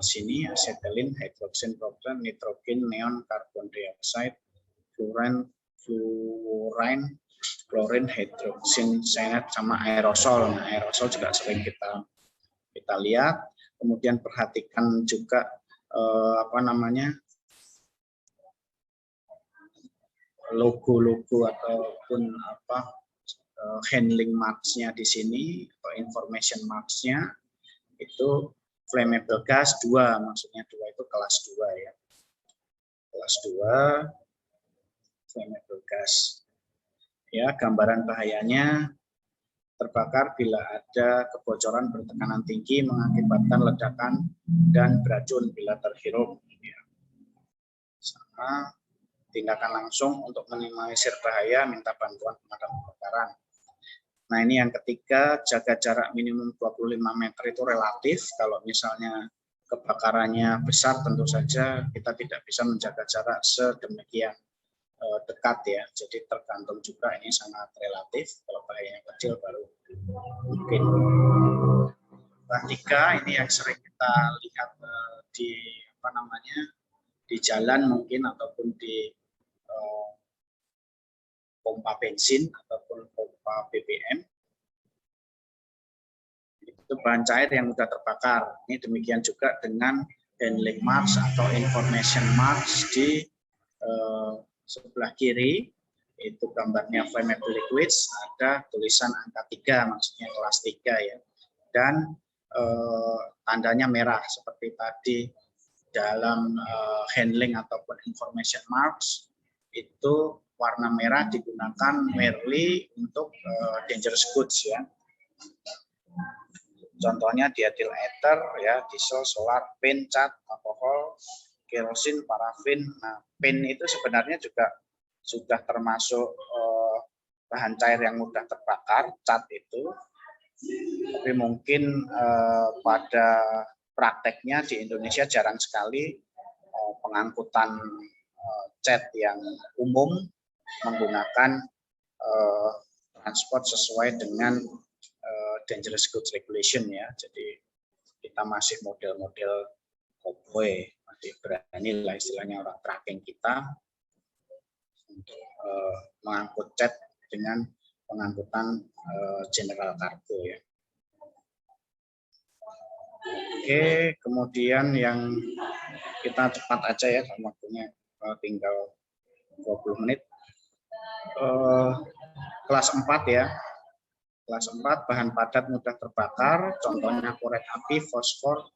sini, acetylene, hydrogen, propane, nitrogen, neon, carbon dioxide, fluorine, klorin, hidrogen cyanide, sama aerosol. Nah, aerosol juga sering kita lihat. Kemudian perhatikan juga logo-logo ataupun handling marks-nya di sini atau information marks-nya itu flammable gas 2, maksudnya 2 itu kelas 2 ya. Kelas 2 flammable gas. Ya, gambaran bahayanya terbakar bila ada kebocoran bertekanan tinggi mengakibatkan ledakan dan beracun bila terhirup. Ya. Sama tindakan langsung untuk minimalisir bahaya, minta bantuan pemadam kebakaran. Nah, ini yang ketiga, jaga jarak minimum 25 meter itu relatif. Kalau misalnya kebakarannya besar, tentu saja kita tidak bisa menjaga jarak sedemikian dekat ya. Jadi tergantung juga, ini sangat relatif. Kalau bahayanya kecil baru mungkin. Yang 3 ini yang sering kita lihat di jalan mungkin ataupun di pompa bensin ataupun pompa BBM. Itu bahan cair yang mudah terbakar. Ini demikian juga dengan handling marks atau information marks di sebelah kiri. Itu gambarnya flammable liquids, ada tulisan angka 3, maksudnya kelas 3 ya. Dan tandanya merah seperti tadi dalam handling ataupun information marks itu warna merah digunakan merely untuk dangerous goods ya. Contohnya diethyl ether ya, diesel, solar, paint, cat, alkohol, kerosin, parafin. Nah, paint itu sebenarnya juga sudah termasuk bahan cair yang mudah terbakar, cat itu. Tapi mungkin pada prakteknya di Indonesia jarang sekali pengangkutan cat yang umum menggunakan transport sesuai dengan dangerous goods regulation ya. Jadi kita masih model-model cowboy, masih berani lah istilahnya orang tracking kita untuk mengangkut cat dengan pengangkutan general cargo ya. Oke, kemudian yang kita cepat aja ya, waktunya tinggal 20 menit. Kelas 4 ya. Kelas 4 bahan padat mudah terbakar, contohnya korek api, fosfor,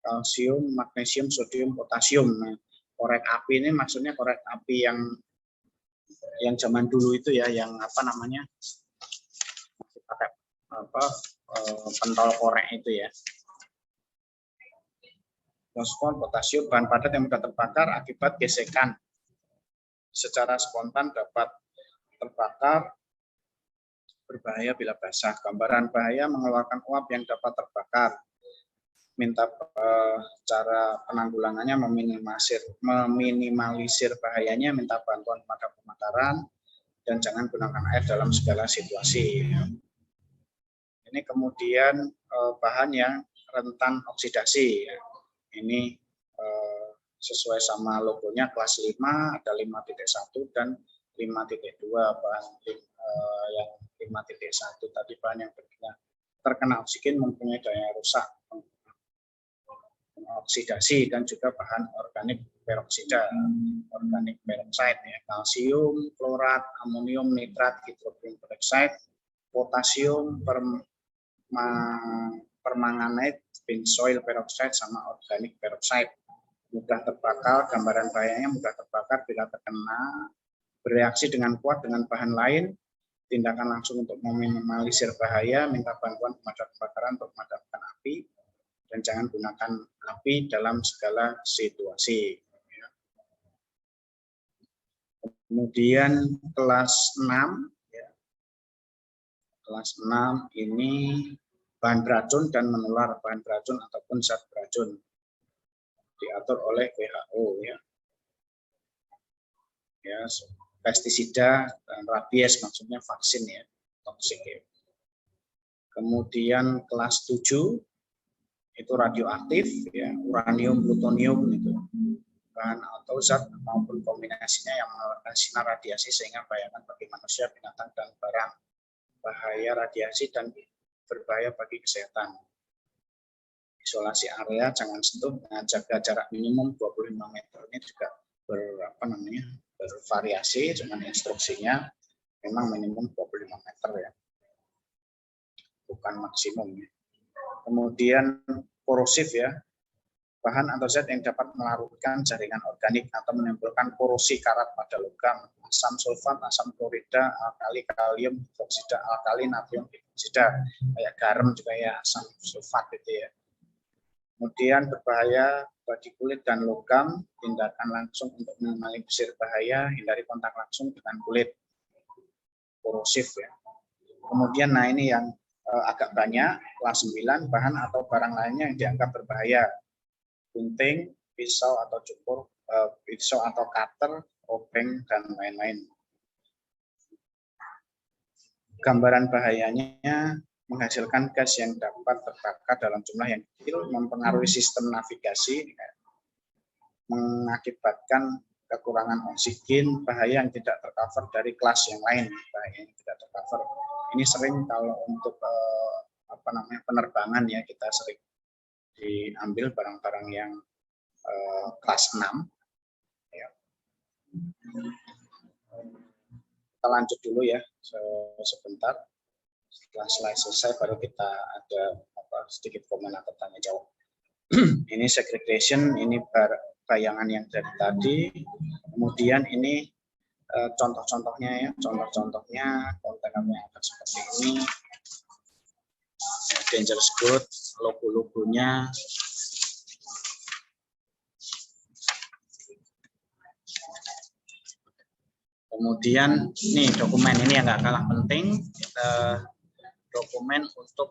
kalsium, magnesium, sodium, potasium. Nah, korek api ini maksudnya korek api yang zaman dulu itu ya, yang apa namanya, masih pakai pentol korek itu ya. Fosfor, potasium, bahan padat yang mudah terbakar akibat gesekan. Secara spontan dapat terbakar, berbahaya bila basah. Gambaran bahaya mengeluarkan uap yang dapat terbakar. Minta cara penanggulangannya meminimalisir bahayanya, minta bantuan pemadam kebakaran, dan jangan gunakan air dalam segala situasi. Ini kemudian bahan yang rentan oksidasi. Ini sesuai sama logonya kelas 5, ada 5.1 dan 5.2. Bahan yang 5.1 tadi bahan yang terkena oksigen mempunyai daya rusak oksidasi, dan juga bahan organik peroksida, organik peroksida ya, kalsium, klorat, amonium nitrat, hidrogen peroksida, potasium, permanganate, benzoil peroksida, sama organik peroksida. Mudah terbakar, gambaran bahayanya mudah terbakar bila terkena, bereaksi dengan kuat dengan bahan lain, tindakan langsung untuk meminimalisir bahaya, minta bantuan pemadam kebakaran untuk memadamkan api, dan jangan gunakan api dalam segala situasi. Kemudian kelas 6, ya. Kelas 6 ini bahan beracun dan menular, bahan beracun ataupun zat beracun, diatur oleh WHO ya. Ya, pestisida dan rabies, maksudnya vaksin ya, toksik ya. Kemudian kelas 7 itu radioaktif ya, uranium, plutonium itu bahan atau zat maupun kombinasinya yang mengeluarkan sinar radiasi sehingga membahayakan bagi manusia, binatang, dan barang. Bahaya radiasi dan berbahaya bagi kesehatan. Isolasi area, jangan sentuh, dengan jaga jarak minimum 25 meter. Ini juga bervariasi, cuman instruksinya memang minimum 25 meter ya, bukan maksimum ya. Kemudian korosif ya, bahan atau zat yang dapat melarutkan jaringan organik atau menimbulkan korosi karat pada logam, asam sulfat, asam klorida, alkali, kalium, hidroksida, alkali, natrium, hidroksida, kayak garam juga ya, asam sulfat gitu ya. Kemudian berbahaya bagi kulit dan logam, tindakan langsung untuk meminimalisir bahaya, hindari kontak langsung dengan kulit, korosif ya. Kemudian nah ini yang agak banyak, kelas 9, bahan atau barang lainnya yang dianggap berbahaya, gunting, pisau atau cukur, pisau atau cutter, obeng, dan lain-lain. Gambaran bahayanya menghasilkan gas yang dapat terbakar dalam jumlah yang kecil, mempengaruhi sistem navigasi, mengakibatkan kekurangan oksigen, bahaya yang tidak tercover dari kelas yang lain, bahaya yang tidak tercover. Ini sering kalau untuk penerbangan ya, kita sering diambil barang-barang yang kelas 6 ya. Kita lanjut dulu ya sebentar, setelah slide selesai baru kita ada sedikit komen atau tanya jawab. Ini segregation, ini bayangan yang dari tadi, kemudian ini contoh-contohnya ya, contoh-contohnya kontenernya akan seperti ini. Dangerous good, logo-logonya. Kemudian nih dokumen ini yang nggak kalah penting, dokumen untuk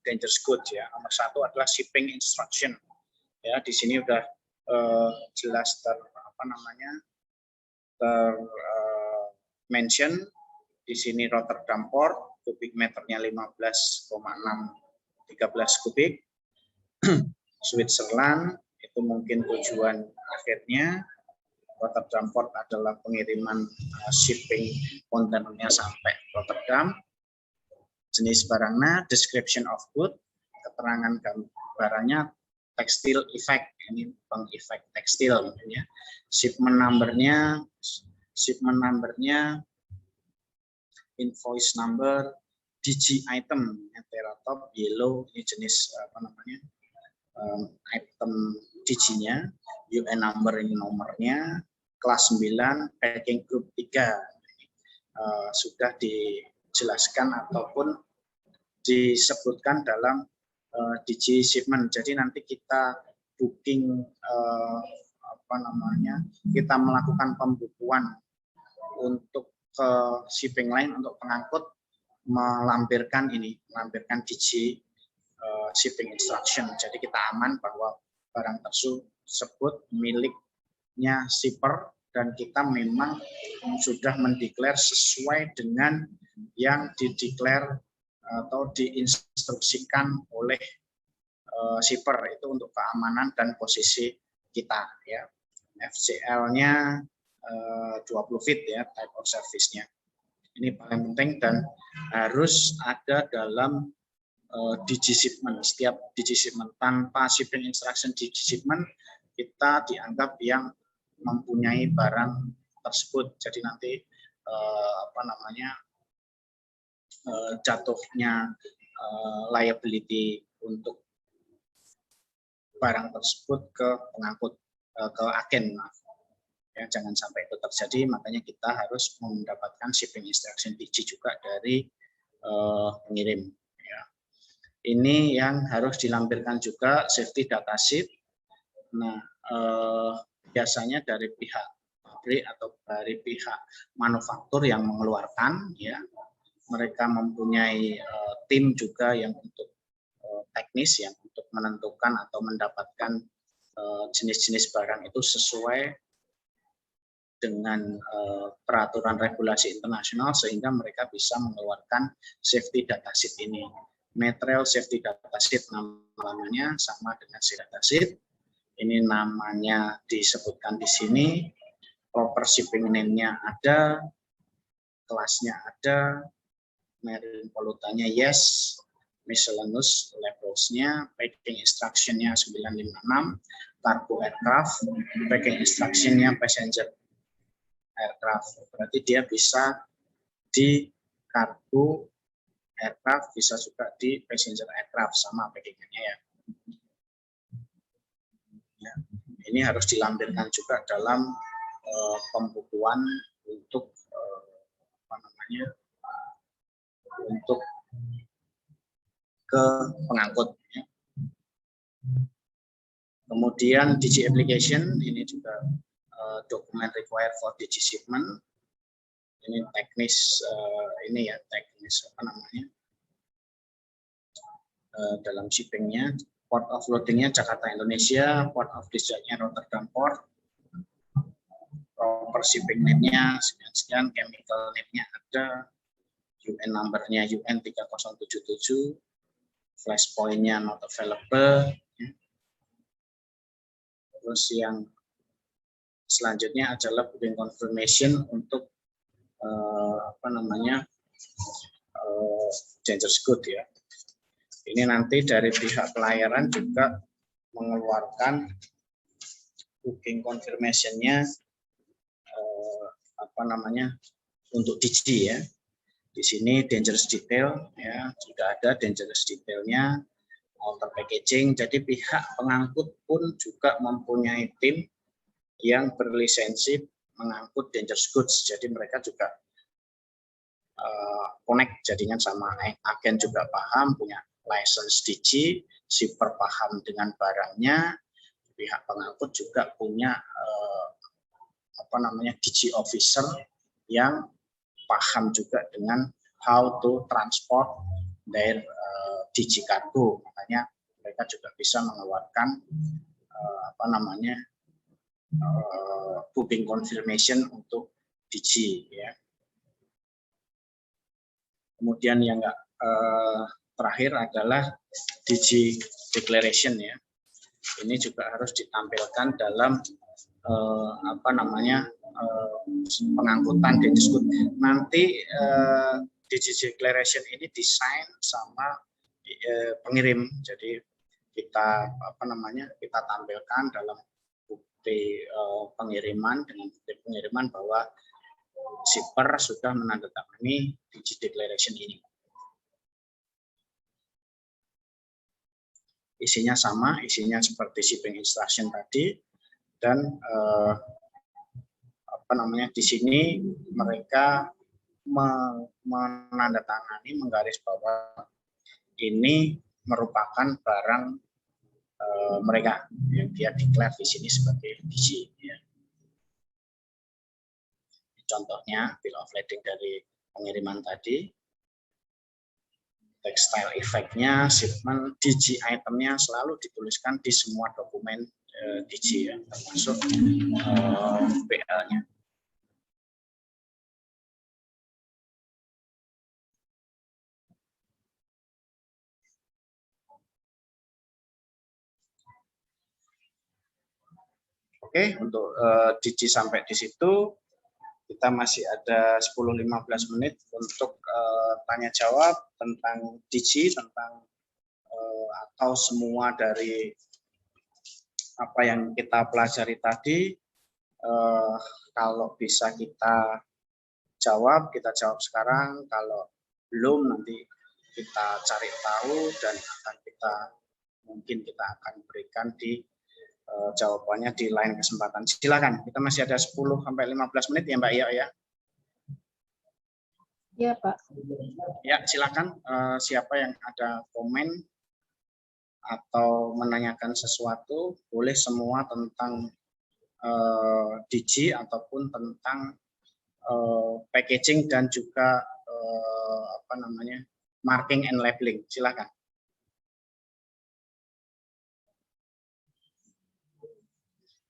dangerous good ya. Nomor 1 adalah shipping instruction. Ya, di sini udah jelas mention di sini Rotterdam Port, kubik meternya 15,613 kubik. Switzerland itu mungkin tujuan akhirnya. Rotterdam Port adalah pengiriman shipping kontainernya sampai Rotterdam. Jenis barangnya, description of good, keterangan barangnya, textile effect, ini pengefek tekstil ya. Shipment numbernya, invoice number, DG item, teratop, yellow, ini jenis item diginya, UN number ini nomornya, kelas 9, packing group 3. Sudah dijelaskan ataupun disebutkan dalam digi shipment. Jadi nanti kita booking kita melakukan pembukuan untuk ke shipping line untuk pengangkut melampirkan digi shipping instruction. Jadi kita aman bahwa barang tersebut miliknya shipper dan kita memang sudah mendeklar sesuai dengan yang dideklar atau diinstruksikan oleh shipper, itu untuk keamanan dan posisi kita ya. FCL-nya 20 feet ya, type of service-nya. Ini paling penting dan harus ada dalam digi shipment. Setiap digi shipment, tanpa shipping instruction digi shipment kita dianggap yang mempunyai barang tersebut. Jadi nanti jatuhnya liability untuk barang tersebut ke pengangkut, ke agen, ya, jangan sampai itu terjadi. Makanya kita harus mendapatkan shipping instruction digi juga dari pengirim. Ya. Ini yang harus dilampirkan juga safety data sheet. Nah, biasanya dari pihak pabrik atau dari pihak manufaktur yang mengeluarkan, ya, mereka mempunyai tim juga yang untuk teknis yang untuk menentukan atau mendapatkan jenis-jenis barang itu sesuai dengan peraturan regulasi internasional sehingga mereka bisa mengeluarkan safety data sheet ini. Material safety data sheet namanya sama dengan data sheet. Ini namanya disebutkan di sini, proper shipping name-nya ada, kelasnya ada, marine pollutannya yes, miscellaneous labels-nya, packing instruction-nya 956, cargo aircraft, packing instruction-nya passenger aircraft. Berarti dia bisa di cargo aircraft, bisa juga di passenger aircraft, sama packing-nya ya. Ya. Ini harus dilampirkan juga dalam pembukuan untuk untuk ke pengangkut. Ya. Kemudian digi application ini juga dokumen required for digi shipment. Ini teknis dalam shippingnya. Port of loadingnya Jakarta Indonesia, port of discharge-nya Rotterdam Port, proper shipping name-nya sekian-sekian, chemical name-nya ada, UN number-nya UN 3077, flash point-nya not available. Terus yang selanjutnya adalah booking confirmation untuk dangerous good ya. Ini nanti dari pihak pelayaran juga mengeluarkan booking confirmation-nya untuk digi ya. Di sini dangerous detail ya, sudah ada dangerous detailnya, outer packaging. Jadi pihak pengangkut pun juga mempunyai tim yang berlisensi mengangkut dangerous goods. Jadi mereka juga connect jadinya sama agen juga paham, punya license digi, shipper paham dengan barangnya, pihak pengangkut juga punya digi officer yang paham juga dengan how to transport their digi cargo. Makanya mereka juga bisa mengeluarkan booking confirmation untuk digi ya. Kemudian yang terakhir adalah digi declaration ya. Ini juga harus ditampilkan dalam pengangkutan dangerous good. Nanti digi declaration ini desain sama pengirim. Jadi kita kita tampilkan dalam bukti pengiriman, dengan bukti pengiriman bahwa shipper sudah menandatangani digi declaration ini. isinya sama, isinya seperti shipping instruction tadi, dan di sini mereka menandatangani, menggarisbawahi ini merupakan barang mereka yang dia declare di sini sebagai DG. Ya. Contohnya bill of lading dari pengiriman tadi, textile effect-nya, shipment, DG itemnya selalu dituliskan di semua dokumen DG ya, termasuk PL-nya. Oke, untuk DG sampai di situ kita masih ada 10-15 menit untuk tanya jawab tentang DG, tentang atau semua dari apa yang kita pelajari tadi. Kalau bisa kita jawab sekarang. Kalau belum, nanti kita cari tahu dan mungkin kita akan berikan di jawabannya di lain kesempatan. Silakan, kita masih ada 10-15 menit ya Mbak Iya ya. Iya Pak. Ya, silakan siapa yang ada komen atau menanyakan sesuatu, boleh semua tentang DG ataupun tentang packaging dan juga marking and labeling. Silakan.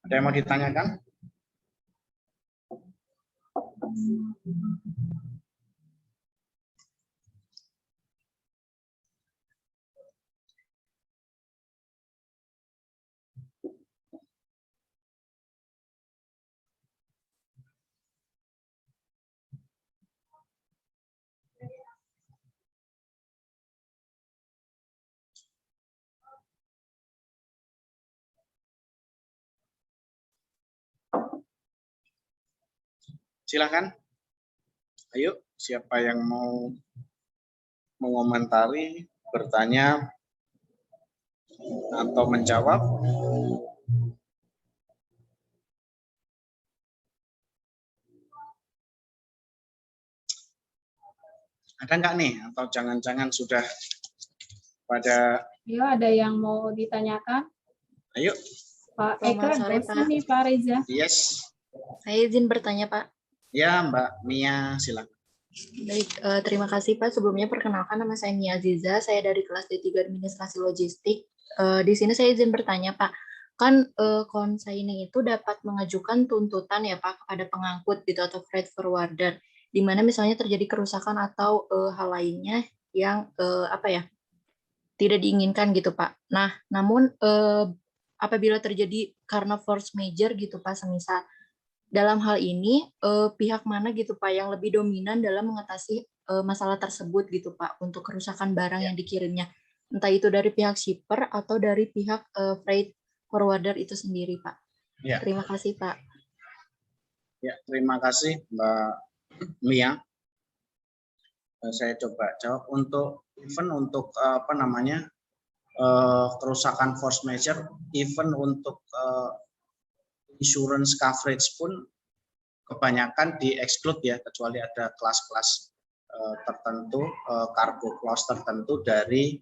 Ada yang mau ditanyakan? Silakan. Ayo, siapa yang mau mengomentari, bertanya, atau menjawab? Ada nggak nih? Atau jangan-jangan sudah pada... Ya, ada yang mau ditanyakan? Ayo. Pak Eka, nih Pak Reza. Yes. Saya izin bertanya, Pak. Ya, Mbak Mia, silakan. Baik, terima kasih Pak. Sebelumnya perkenalkan, nama saya Mia Aziza, saya dari kelas D3 Administrasi Logistik. Di sini saya izin bertanya Pak, kan consignee itu dapat mengajukan tuntutan ya Pak kepada pengangkut gitu atau freight forwarder, di mana misalnya terjadi kerusakan atau hal lainnya yang tidak diinginkan gitu Pak. Nah, namun apabila terjadi karena force major gitu Pak, semisal dalam hal ini pihak mana gitu Pak yang lebih dominan dalam mengatasi masalah tersebut gitu Pak untuk kerusakan barang yang dikirimnya, entah itu dari pihak shipper atau dari pihak freight forwarder itu sendiri Pak. Ya. Terima kasih Pak. Ya, terima kasih Mbak Mia. Saya coba jawab untuk kerusakan force major, even untuk insurance coverage pun kebanyakan di-exclude ya, kecuali ada kelas-kelas tertentu, cargo clause tertentu dari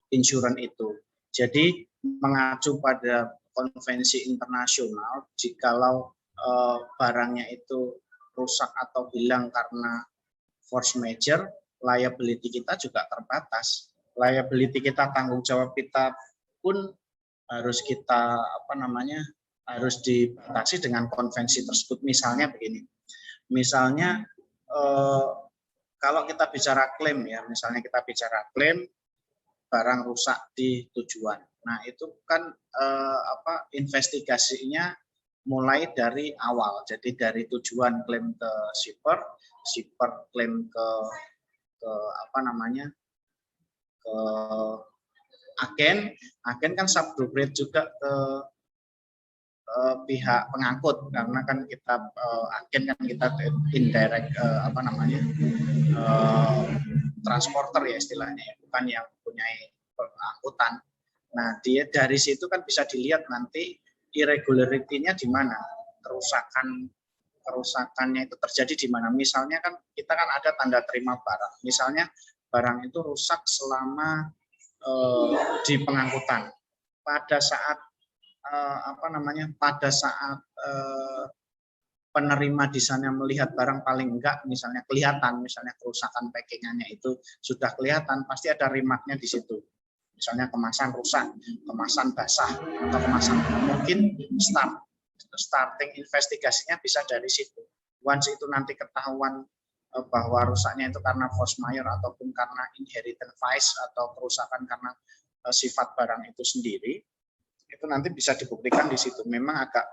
insurance itu. Jadi mengacu pada konvensi internasional, jikalau barangnya itu rusak atau hilang karena force major, liability kita juga terbatas. Liability kita, tanggung jawab kita pun harus kita harus dibatasi dengan konvensi tersebut. Misalnya begini, misalnya kalau kita bicara klaim ya, misalnya kita bicara klaim barang rusak di tujuan. Nah itu kan investigasinya mulai dari awal. Jadi dari tujuan klaim ke shipper, shipper klaim ke agen kan subrogated juga ke pihak pengangkut, karena kan kita agen kan kita indirect transporter ya istilahnya, bukan yang mempunyai angkutan. Nah, dari situ kan bisa dilihat nanti irregularity-nya di mana, kerusakannya itu terjadi di mana. Misalnya kan kita kan ada tanda terima barang. Misalnya barang itu rusak selama di pengangkutan. Pada saat penerima di sana melihat barang paling enggak misalnya kelihatan, misalnya kerusakan packingannya itu sudah kelihatan, pasti ada remarknya di situ. Misalnya kemasan rusak, kemasan basah, atau kemasan mungkin starting investigasinya bisa dari situ. Once itu nanti ketahuan bahwa rusaknya itu karena force majeure ataupun karena inherent vice atau kerusakan karena sifat barang itu sendiri, itu nanti bisa dibuktikan di situ. Memang agak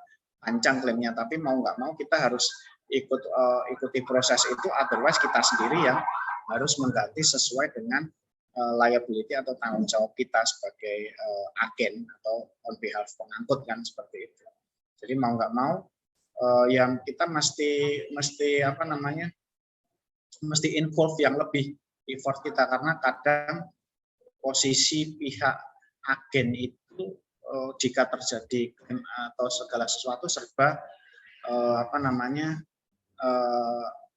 panjang klaimnya, tapi mau nggak mau kita harus ikuti proses itu, otherwise kita sendiri yang harus mengganti sesuai dengan liability atau tanggung jawab kita sebagai agen atau on behalf pengangkut kan, seperti itu. Jadi mau nggak mau yang kita mesti involve yang lebih effort kita, karena kadang posisi pihak agen itu jika terjadi atau segala sesuatu serba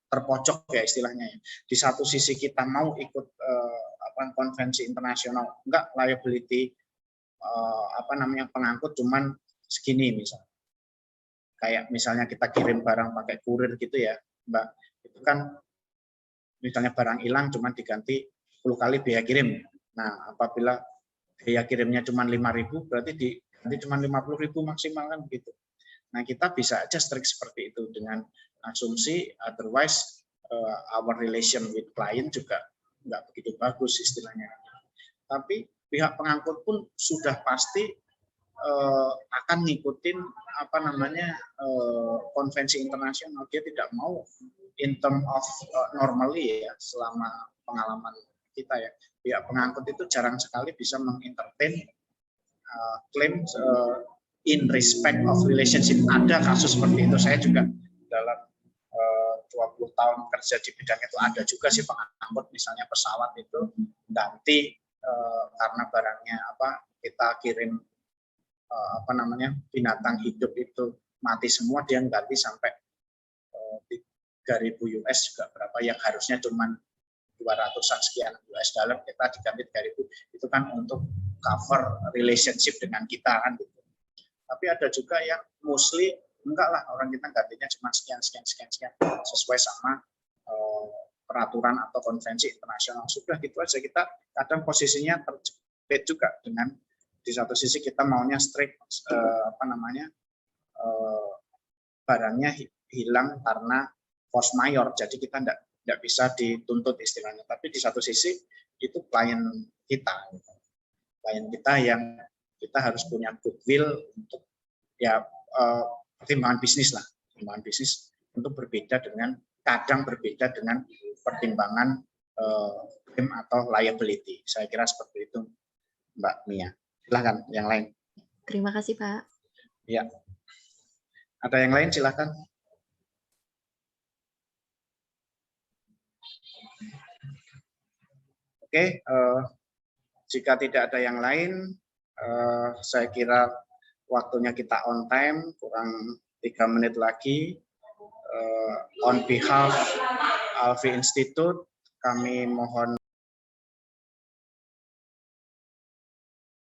terpojok ya istilahnya. Di satu sisi kita mau ikut konvensi internasional, enggak liability pengangkut cuman segini misalnya. Kayak misalnya kita kirim barang pakai kurir gitu ya, Mbak. Itu kan misalnya barang hilang cuman diganti 10 kali biaya kirim. Nah, apabila biaya kirimnya cuma 5.000, berarti diganti cuma 50.000 maksimal kan begitu. Nah, kita bisa aja strict seperti itu dengan asumsi otherwise our relation with client juga nggak begitu bagus istilahnya. Tapi pihak pengangkut pun sudah pasti akan ngikutin konvensi internasional. Dia tidak mau in term of normally ya, selama pengalaman kita ya, pihak pengangkut itu jarang sekali bisa mengentertain klaim in respect of relationship. Ada kasus seperti itu, saya juga dalam 20 tahun kerja di bidang itu ada juga sih pengangkut, misalnya pesawat itu ganti karena barangnya kita kirim binatang hidup itu mati semua, dia ganti sampai 3.000 US juga berapa, yang harusnya cuma 200-an sekian US dollar, kita diganti 3.000. Itu kan untuk cover relationship dengan kita kan gitu. Tapi ada juga yang mostly enggak lah, orang kita gantinya cuma sekian sesuai sama peraturan atau konvensi internasional. Sudah gitu aja, kita kadang posisinya terjepit juga dengan di satu sisi kita maunya strict barangnya hilang karena force majeure, jadi kita tidak bisa dituntut istilahnya. Tapi di satu sisi itu klien kita yang kita harus punya goodwill untuk pertimbangan bisnis untuk kadang berbeda dengan pertimbangan claim atau liability. Saya kira seperti itu, Mbak Mia. Silahkan yang lain. Terima kasih, Pak. Ya. Ada yang lain, silahkan. Oke, jika tidak ada yang lain, saya kira waktunya kita on time, kurang 3 menit lagi. On behalf Alfie Institute, kami mohon